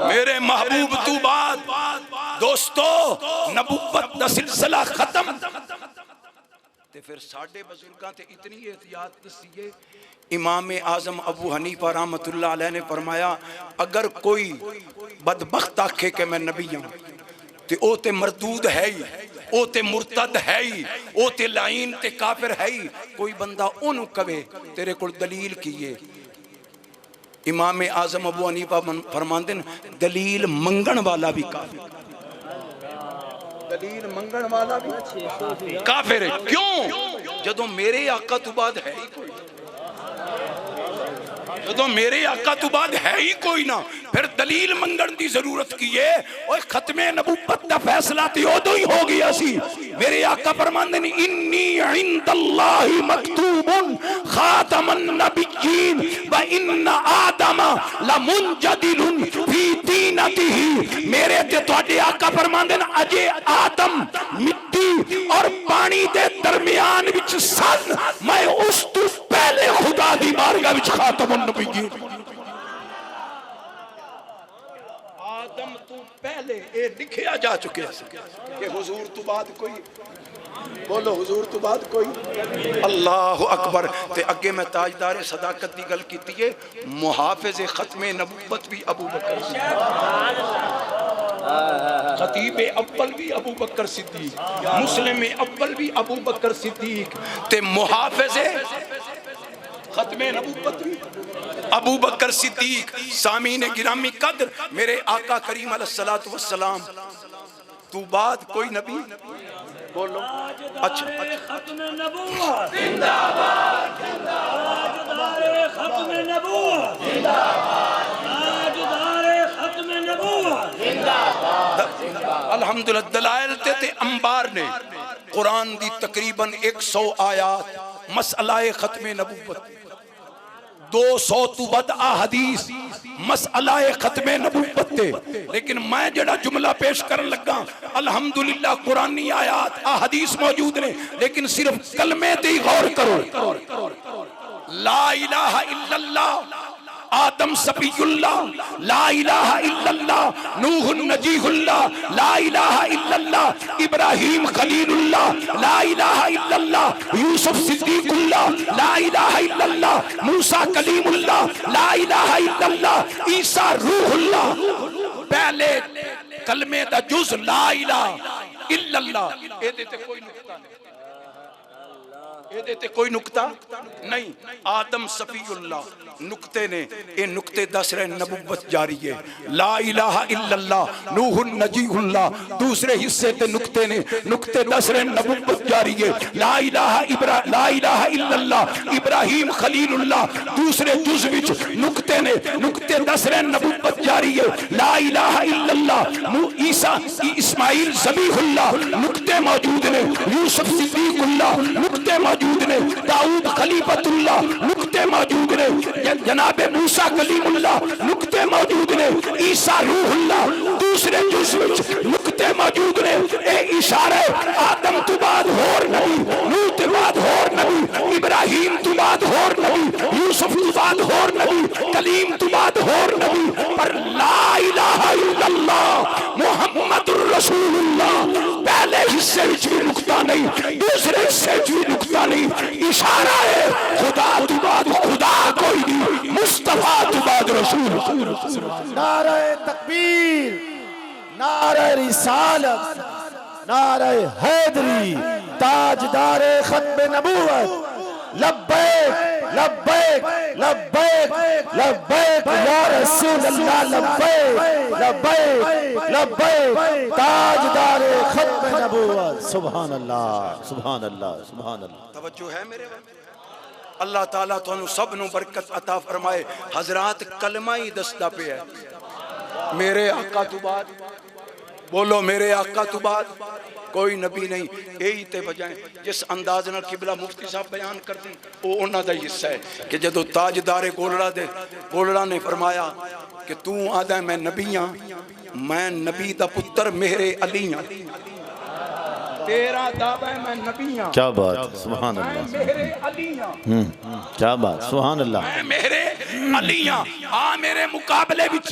मेरे महबूब तू बाद दोस्तों नबूवत दा सिलसिला खत्म, ते फिर साडे बुजुर्गां ते इतनी एहतियात दसीए। इमाम आजम अबू हनीफा रहमतुल्लाह अलैह ने फरमाया, अगर कोई बदबख्त आखे कि मैं नबी हूं, ते ओ ते मरदूद है ही, ओ ते मुर्तद है ही, ओ ते लाइन ते काफिर है ही। कोई बंदा ओनू कवे तेरे कोल दलील की है, इमाम आजम अबू हनीफा फरमांदे ने, दलील मंगण वाला भी काफिर, दलील मंगण वाला भी काफिर है। क्यों? जदों मेरे आका तो बाद है ही कोई, जदों मेरे आका तो बाद है ही कोई ना, फिर दलील मंगण की जरूरत की है। और खत्मे नबूवत का फैसला तो उदों ही हो गया सी। मेरे आका फरमांदे ने, इन्नी इंदल्लाहि मकतूबुन खातमन नबिय्यीन व इन्ना आदम लमुनजदिलुन फी दीनतिही। मेरे ते तुहाडे आका फरमांदे ने, अजे आदम मिट्टी और पानी दे दरमियान विच सन, मैं उस तो पहले खुदा दी बारगाह विच खातमुन नबिय्यीन। आदम तू पहले ये लिखिया जा चुके कि हुजूर तू बाद कोई, बोलो हुजूर तू बाद कोई। अल्लाह अकबर। ते अगे मैं ताजदार सदाकत की गल की है, मुहाफिज खत्मे नबूवत भी अबू बकर, खतीब अव्वल भी अबू बकर सिद्दीक, मुस्लिम अव्वल भी अबू बकर सिद्दीक, ते मुहाफिज खत्मे नबूवत भी अबू बकर सिद्दीक। सामीन गिरामी कद्र, मेरे आका करीम अलैहिस्सलातु वस्सलाम तू बाद कोई नबी, बोलो। अच्छा खत्म नबूवत जिंदाबाद, ताजदार खत्म नबूवत जिंदाबाद, ताजदार खत्म नबूवत जिंदाबाद। अल्हम्दुलिल्लाह दलाइल ते अंबार ने कुरान दी तकरीबन 100 आयात मसलाए खत्मे नबूवत, 200 तू बद अहदीस मसलाए खत्मे नबूवत ते। लेकिन मैं जड़ा जुमला पेश करन लगा, अल्हम्दुलिल्लाह कुरानी आयात अहदीस मौजूद ने, लेकिन सिर्फ कलमे ते ही गौर करो। ला इलाहा इल्लल्लाह आदम सफीउल्लाह, ला इलाहा इल्लल्लाह नूह नजीहुल्लाह, ला इलाहा इल्लल्लाह इब्राहिम खलीलुल्लाह, ला इलाहा इल्लल्लाह यूसुफ सिद्दीकुल्लाह, ला इलाहा इल्लल्लाह मूसा कलीमुल्लाह, ला इलाहा इल्लल्लाह ईसा रूहुल्लाह। पहले कलमे दा जुज ला इलाहा इल्लल्लाह, एदे ते कोई नुक्ता नहीं, एदे ते कोई नुक्ता नहीं। आदम सफीउल्लाह नुक्ते ने, ये नुक्ते दस रहे नबुव्वत जारी है। ला इलाहा इल्लल्लाह नूह नजीहुल्लाह, दूसरे हिस्से ते नुक्ते ने, नुक्ते दस रहे नबुव्वत जारी है। ला इलाहा इल्लल्लाह इब्राहिम खलीलुल्लाह, दूसरे जुज विच नुक्ते ने, नुक्ते दस रहे नबुव्वत जारी है। ला इलाहा इल्लल्लाह ईसा इस्माइल ज़बीहुल्लाह, नुक्ते मौजूद ने। यूसुफ सिद्दीकुल्लाह, नुक्ते मौजूद ने। दाऊद खलीफतुल्लाह, नुक्ते मौजूद ने। जनाबे मूसा कलीमुल्लाह, नुक्ते मौजूद ने। ईसा रूहुल्लाह, दूसरे जुज़ विच नुक्ते मौजूद ने। ए इशारे आदम तो बाद होर नबी, नूह तो बाद होर नबी, इब्राहिम तो बाद होर नबी, यूसुफ तो बाद होर नबी, कलीम तो बाद होर नबी, पर ला इलाहा इल्लल्लाह मुहम्मदुर रसूलुल्लाह पहले हिस्से विच भी नुक्ता नहीं, दूसरे हिस्से विच भी नुक्ता नहीं। इशारा है खुदा तो बाद खुदा कोई नहीं, मुस्तफा तो बाद रसूल। नारे तकबीर, नारे रिसालत, नारे हैदरी, ताजदारे खत्म नबूवत। लब्बैक लब्बैक लब्बैक लब्बैक या रसूल अल्लाह, लब्बैक लब्बैक लब्बैक ताजदारे खत्म नबूवत। सुभान अल्लाह सुभान अल्लाह सुभान अल्लाह। तवज्जो है मेरे अल्लाह ताला तुहानू सब नू बरकत अता फरमाए। हजरात कलमा ही दसदा पे है, मेरे आका तो बाद, बोलो मेरे आका तो बाद कोई नबी नहीं। यही ते वजह जिस अंदाज नाल किबला मुफ्ती साहब बयान करते वो उन्हां दा हिस्सा है कि जदों ताजदारे गोलड़ा ने फरमाया कि तू आदा मैं नबी हाँ, मैं नबी दा पुत्र मेरे अली हाँ, तेरा दावा है मैं नबी हाँ। क्या बात, सुभान अल्लाह, मेरे अली हाँ, क्या बात, सुभान अल्लाह। मैं मेरे अली हाँ, आ मेरे मुकाबले विच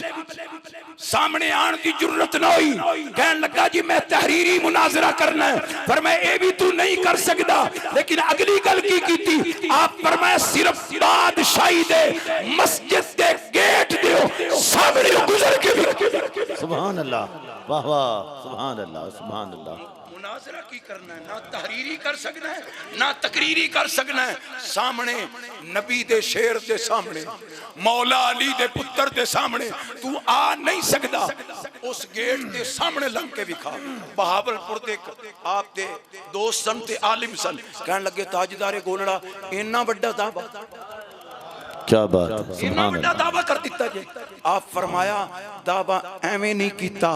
सामने आने की जरूरत न हुई। कहने लगा जी मैं तहरीरी मुनाजरा करना है, पर मैं ये भी तू नहीं कर सकता। लेकिन अगली गल की आप पर मैं सिर्फ बादशाही दे मस्जिद दे गेट दो सामने गुजर के, सुभान अल्लाह, वाह वाह, सुभान अल्लाह सुभान अल्लाह। मुनाजरा की करना है, ना तहरीरी कर सकना है ना तकरीरी कर सकना है। सामने नबी दे शेर दे सामने, मौला अली दे पुत्र दे सामने तू आ नहीं सकता। उस गेट दे सामने लंघ के विखा। बहावलपुर दे आप दे दोस्त सन ते आलिम सन, कहने लगे ताजदारे गोलड़ा इन्ना बड़ा दावा, क्या बात, इन्ना बड़ा दावा कर दिता जी। आप फरमाया दावा एवें नहीं कीता,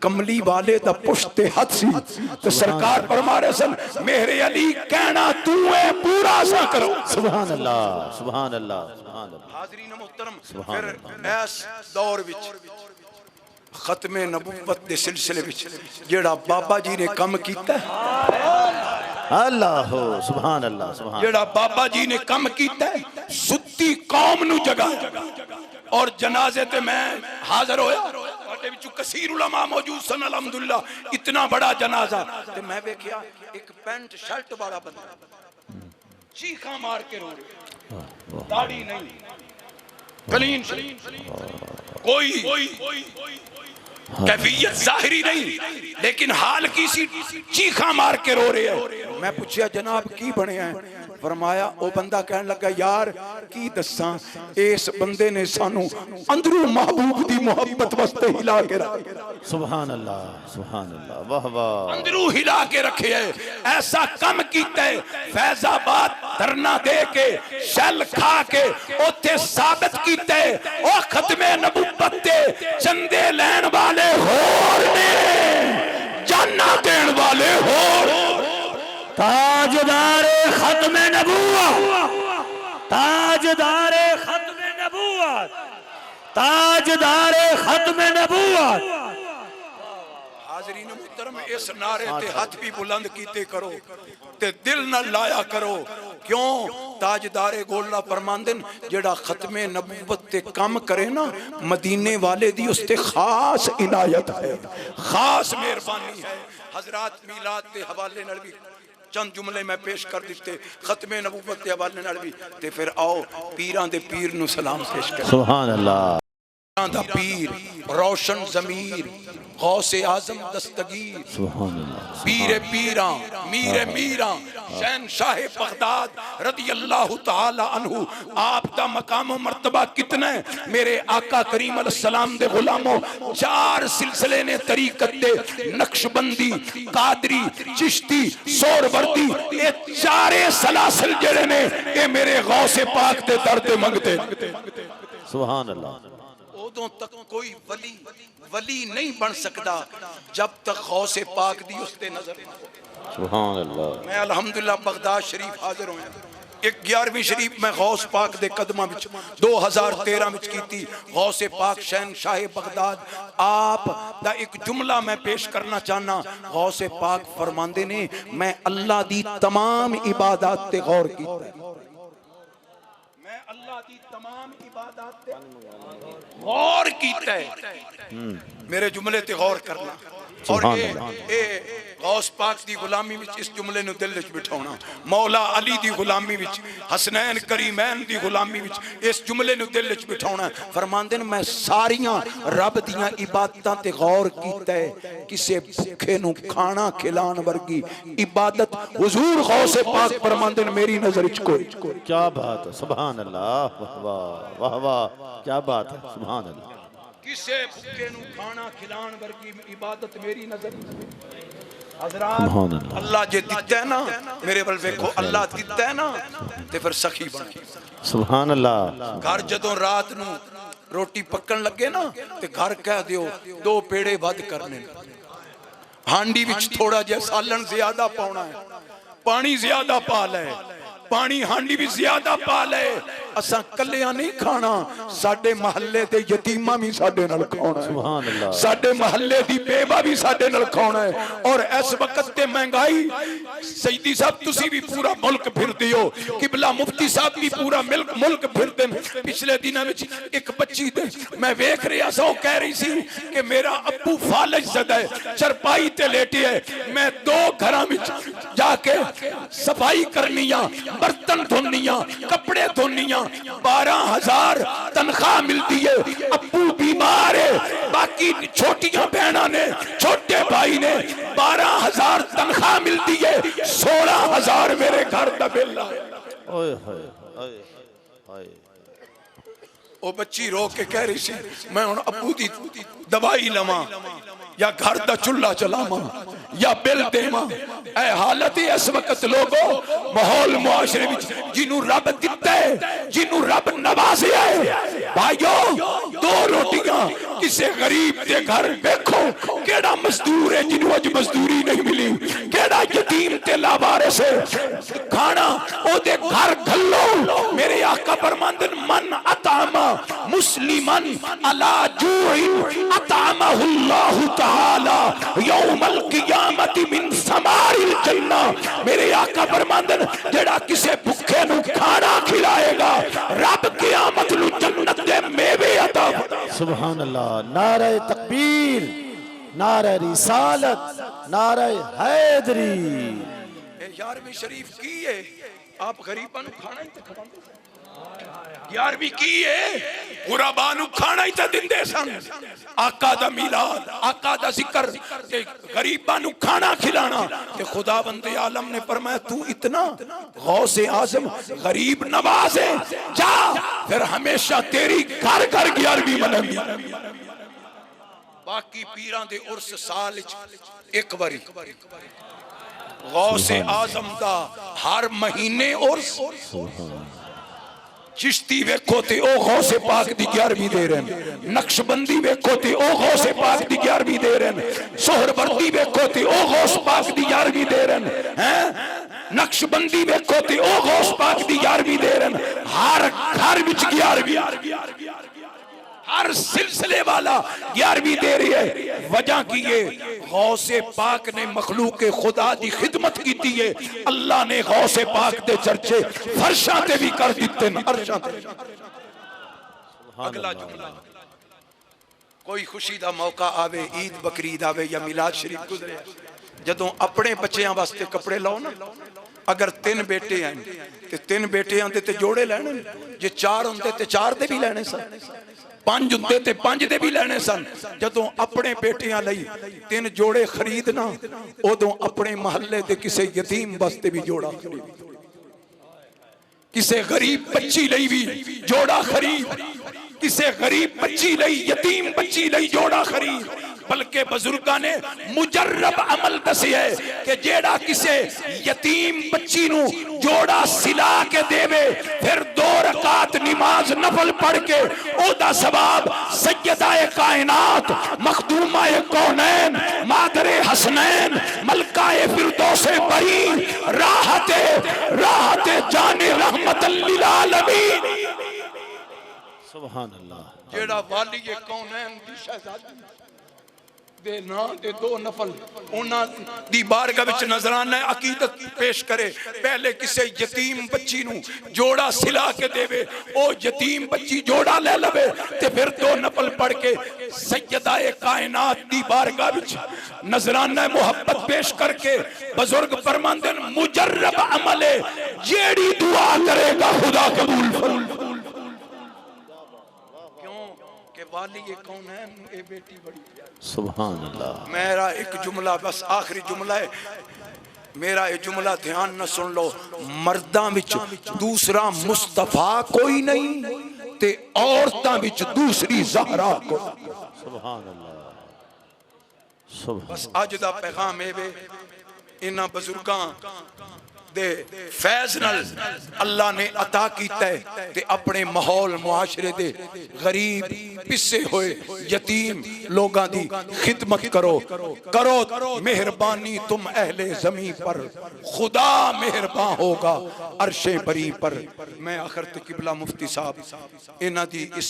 कमली वाले दा पुश्ते हथ सी ते सरकार फरमा रहे सन मेरे अली कहना तू है पूरा सा करो। सुभान अल्लाह सुभान अल्लाह सुभान अल्लाह। हाज़रीन मोहतरम, फिर इस दौर विच खत्मे नबुव्वत दे सिलसिले विच जेड़ा बाबा जी ने कम कीता, अल्लाह हो सुभान अल्लाह सुभान। जेड़ा बाबा जी ने कम कीता सुत्ती कौम नू जगाया। और जनाजे ते मैं हाजिर होया, उम्मत विच कसीर उलमा मौजूद सन अल्हम्दुलिल्लाह इतना बड़ा जनाजा ते मैं वेखिया एक पैंट शर्ट वाला बंदा चीखा मार के रो रहा, दाढ़ी नहीं, क्लीन कोई कैफियत जाहिरी नहीं, लेकिन हाल की सी चीखा मार के रो रहे हैं। मैं पूछया जनाब की बने हैं? फरमाया वो बंदा कहने लगा यार की दसा इस बंदे ने सानू अंदरों महबूब दी मोहब्बत वास्ते हिला के रखा। सुभान अल्लाह, सुभान अल्लाह, वाह वाह। अंदरों हिला के रखे है, ऐसा कम कीता है फैजाबाद धरना दे के शल खा के ओथे साबित कीता है ओ खत्मे नबुव्वत दे चंदे लैन वाले होर ने जाना देन वाले होर। ताजदारे खत्म नबूवत, ताजदारे खत्म नबूवत, ताजदारे खत्म नबूवत। हाज़रीन मुहतरम इस नारे ते हाथ भी बुलंद कीते करो ते दिल न लाया करो। क्यों? ताजदारे गोला फरमांदन जेड़ा खत्मे नबूवत ते काम करे ना मदीने वाले दी उसते खास इनायत है, खास मेहरबानी है। हजरात मीलाद के हवाले नाल भी चंद जुमले मैं पेश कर दिते, खत्मे नबूवत के हवाले नाल भी ते फिर आओ पीरां दे पीर नू सलाम पेश कर। सुभान अल्लाह। दा पीर रोशन ज़मीर गौसे आज़म दस्तगीर, सुभान अल्लाह। पीरे पीरा मीरे मीरा शहनशाह बगदाद रदी अल्लाह तआला अन्हु। आप दा मकाम व मर्तबा कितना है मेरे आका करीम अलैहिस्सलाम दे गुलामों? 4 सिलसिले ने तरीकत दे नक्शबंदी कादरी चिश्ती सोहरवर्दी ये चारे सलासिल जेड़े ने ये मेरे गौसे पाक दे दर ते मंगते। सुभान अल्लाह। उदों तक कोई वली नहीं बन सकता जब तक गौसे पाक दी उसते नजर ना हो। सुभान अल्लाह। मैं अल्हम्दुलिल्लाह बगदाद शरीफ हाजिर होया, एक 11वीं शरीफ मैं गौस पाक दे कदमां विच 2013 विच कीती। गौसे पाक शहनशाह बगदाद आप दा एक जुमला मैं पेश करना चाहना। गौसे पाक फरमांदे ने मैं अल्लाह दी तमाम इबादत ते गौर कीता, मैं अल्लाह दी तमाम इबादत ते गौर कीता है। मेरे जुमले ते गौर करना और ये गौस पाक दी गुलामी विच इस जुमले नु दिल विच बिठाउणा, मौला अली दी गुलामी विच हसनैन करीमैन दी गुलामी विच इस जुमले नु दिल विच बिठाउणा। फरमांदे ने मैं सारियां रब दियां इबादतां ते गौर कीता है, किसे भुखे नु खाना खिलाण वर्गी इबादत हुजूर गौसे पाक फरमांदे ने मेरी नजर विच कोई। क्या बात है, सुभान अल्लाह, वाह वाह वाह, क्या बात है, सुभान अल्लाह। किसे भुखे नु खाना खिलाण वर्गी इबादत मेरी नजर। हजरात अल्लाह जे दिता है ना मेरे वल वेखो, अल्लाह दिता है ना ते फिर सखी बन। सुभान अल्लाह। घर जदों रात नु रोटी पकन लगे ना ते घर कह दियो 2 पेड़े वध करने, हांडी विच थोड़ा जिहा सालन ज्यादा पाउणा है, पानी ज्यादा पा ले, पानी हांडी भी ज्यादा पा ले। असा कलिया नहीं खाना, साडे महल्ले दे यतीमा भी साडे नाल खाना है, सुभान अल्लाह। साडे महल्ले दी बेवा भी साडे नाल खाना है। और इस वक्त ते महंगाई सईदी साहब तुसी भी पूरा मुल्क फिरदे हो, किबला मुफ्ती साहब भी पूरा मुल्क फिरदे ने। पिछले दिनों में एक बच्ची दे मैं वेख रहा सा, कह रही सी कि मेरा अब्बू फालज ज़दा है, चरपाई ते लेटे है, मैं 2 घरां विच जाके सफाई करनिया, बर्तन धोनिया, कपड़े धोनिया, 12,000 तनख्वाह मिलती है। अब्बू बीमार है, बाकी छोटियां बहना ने छोटे भाई ने 12,000 तनख्वाह मिलती है, 16,000 मेरे घर का बिल है। ओए होए ओए होए। वो बच्ची रो के कह रही सी मैं हुण अब्बू दी दवाई लवां या घर दा चुल्ला चलावां या बिल देवां। ऐ हालत है इस वक्त लोगों माहौल मुआशरे विच जिन्हों रब दिता है, जिन्हों रब नवाज़िया है। भाइयों 2 रोटियां किसी गरीब के घर देखो, केड़ा मजदूर है जिन्हों अज मजदूरी नहीं मिली, केड़ा यतीम ते लावारिस है, खाना ओदे घर घल्लो। मेरे आका फरमांदन मन अतामा मुस्लिमन अला जूइन अतामहुल्लाहु तआला यौमल क़ियामत मिन समारिल जन्ना। मेरे आका फरमांदन जेड़ा किसे भूखे नु खाना खिलाएगा रब क़यामत नु जन्नत दे मेवे अता। सुभान अल्लाह। नारे तकबीर, नारे रिसालत, नारे हैदरी। 11वीं शरीफ की है आप गरीबां नूं खाना ही तो खवांदे 11वीं की है गुरबा नूं खाना ही तो दिंदे सन। आका दा मिलाद, आका दा जिक्र ते गरीबां नूं खाना खिलाना ते खुदावंद आलम ने फरमाया तू इतना गौसे आजम गरीब नवाज है, जा फिर हमेशा तेरी घर घर 11वीं मनांदी। बाकी पीरां दे उर्स साल एक बारी, गौसे आजम दा हर महीने उर्स। चिश्ती वेखो ते ओ गौसे पाक दी 11वीं दे रहे हैं, नक्शबंदी वेखो ते ओ गौसे पाक दी 11वीं दे रहे हैं, सोहरवर्दी वेखो ते ओ गौस पाक दी 11वीं दे रहे हैं, नक्शबंदी वेखो ते ओ गौस पाक दी 11वीं दे रहे हैं। हर घर विच 11वीं, हर सिलसिले वाला 11वीं दे रही है। वजह की ये गौसे पाक ने मखलूक खुदा की खिदमत की है। अल्लाह ने गौसे पाक दे चर्चे फर्शा ते भी कर दिते न अर्शा ते। अगला जुमला, कोई खुशी दा मौका आवे, ईद बकरीद आवे या मिलाद शरीफ गुजरे, जदों अपने बच्चों वास्ते कपड़े लाओ ना, अगर 3 बेटे हैं ते 3 बेटियां दे ते जोड़े लेने, जे 4 होंदे ते 4 दे भी लेने सन, 5 होंदे ते 5 दे भी लेने सन। जदों अपने बेटियां लई 3 जोड़े खरीदना, उदों अपने महल्ले दे किसे यतीम वास्ते भी जोड़ा खरीद, किसे गरीब बच्ची लई भी जोड़ा खरीद, किसे गरीब बच्ची लई यतीम बच्ची लई जोड़ा खरीद। बल्कि बुजुर्गां ने मुजर्रब अमल दसी है कि जेड़ा किसे यतीम बच्ची नू जोड़ा सिला के देवे, फिर 2 रकात नमाज नफल पढ़ के ओदा सवाब सैयदाए कायनात, मखदूमाए कौनैन, मादरे हसनैन, मलकाए फिरदौसे बरी, राहते जाने रहमतल लिल आलमीन। सुभान अल्लाह। जेड़ा वाली कौनैन दी शहजादी दे ना दे 2 नफल उन्हां दी बारगाह विच नजराना अकीदत पेश करे, पहले किसे यतीम बच्ची नू जोड़ा सिला के देवे, ओ यतीम बच्ची जोड़ा ले लवे ते फिर 2 नफल पढ़ के सैयदाए कायनात दी बारगाह विच नजराना मोहब्बत पेश करके बुजुर्ग फरमांदे न मुजर्रब अमल है, जेड़ी दुआ करेगा खुदा कबूल फरमाएगा। वाली ये कौन है, ये बेटी बड़ी प्यारी। सुभान अल्लाह। मेरा एक जुमला बस आखिरी जुमला है, मेरा ये जुमला ध्यान न सुन लो, मर्दां विच दूसरा मुस्तफा कोई नहीं ते औरतां विच दूसरी ज़हरा को। सुभान अल्लाह। बस अज दा पैगाम है वे इन्हां बुजुर्गां दे फैज नाल अल्लाह ने अता कीता है ते अपने माहौल मुआशरे दे गरीब पिसे होए यतीम लोगां दी खिदमत करो, करो मेहरबानी तुम अहले ज़मीं पर, खुदा मेहरबान होगा अर्शे बरी पर। मैं आखिर ते किबला मुफ्ती साहब इन्हां दी इस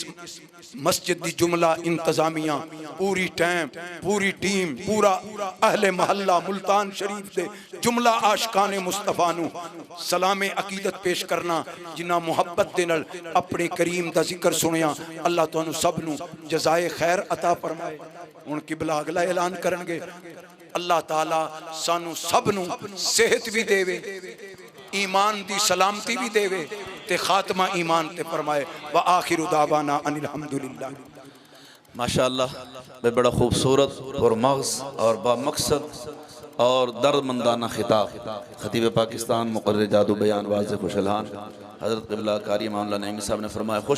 मस्जिद दी जुमला इंतजामिया पूरी टाइम पूरी टीम पूरा अहले महल्ला मुल्तान शरीफ दे जुमला आशिकाने मुस्तफा सलामे अकीदत पेश करना, जिन्ना मुहब्बत दे नाल अपने करीम दा जिक्र सुनिया। अल्लाह तुहानू सब नू जज़ाए खैर अता फरमाए। हुण किबला अगला ऐलान करनगे। अल्लाह ताला सानू सब नू सेहत भी देवे, ईमान दी सलामती भी देवे ते खात्मा ईमान ते फरमाए। व आखिरु दावाना अनिल हम्दुलिल्लाह। माशाअल्लाह, बड़ा खूबसूरत और मग़ज़ और बामक़सद और दर्दमंदाना खिताब खतीब पाकिस्तान मुक़र्रिर जादू बयान वाज़े खुशहाल हज़रत क़िबला कारी मौलाना नईमी साहब ने फरमाया, खुश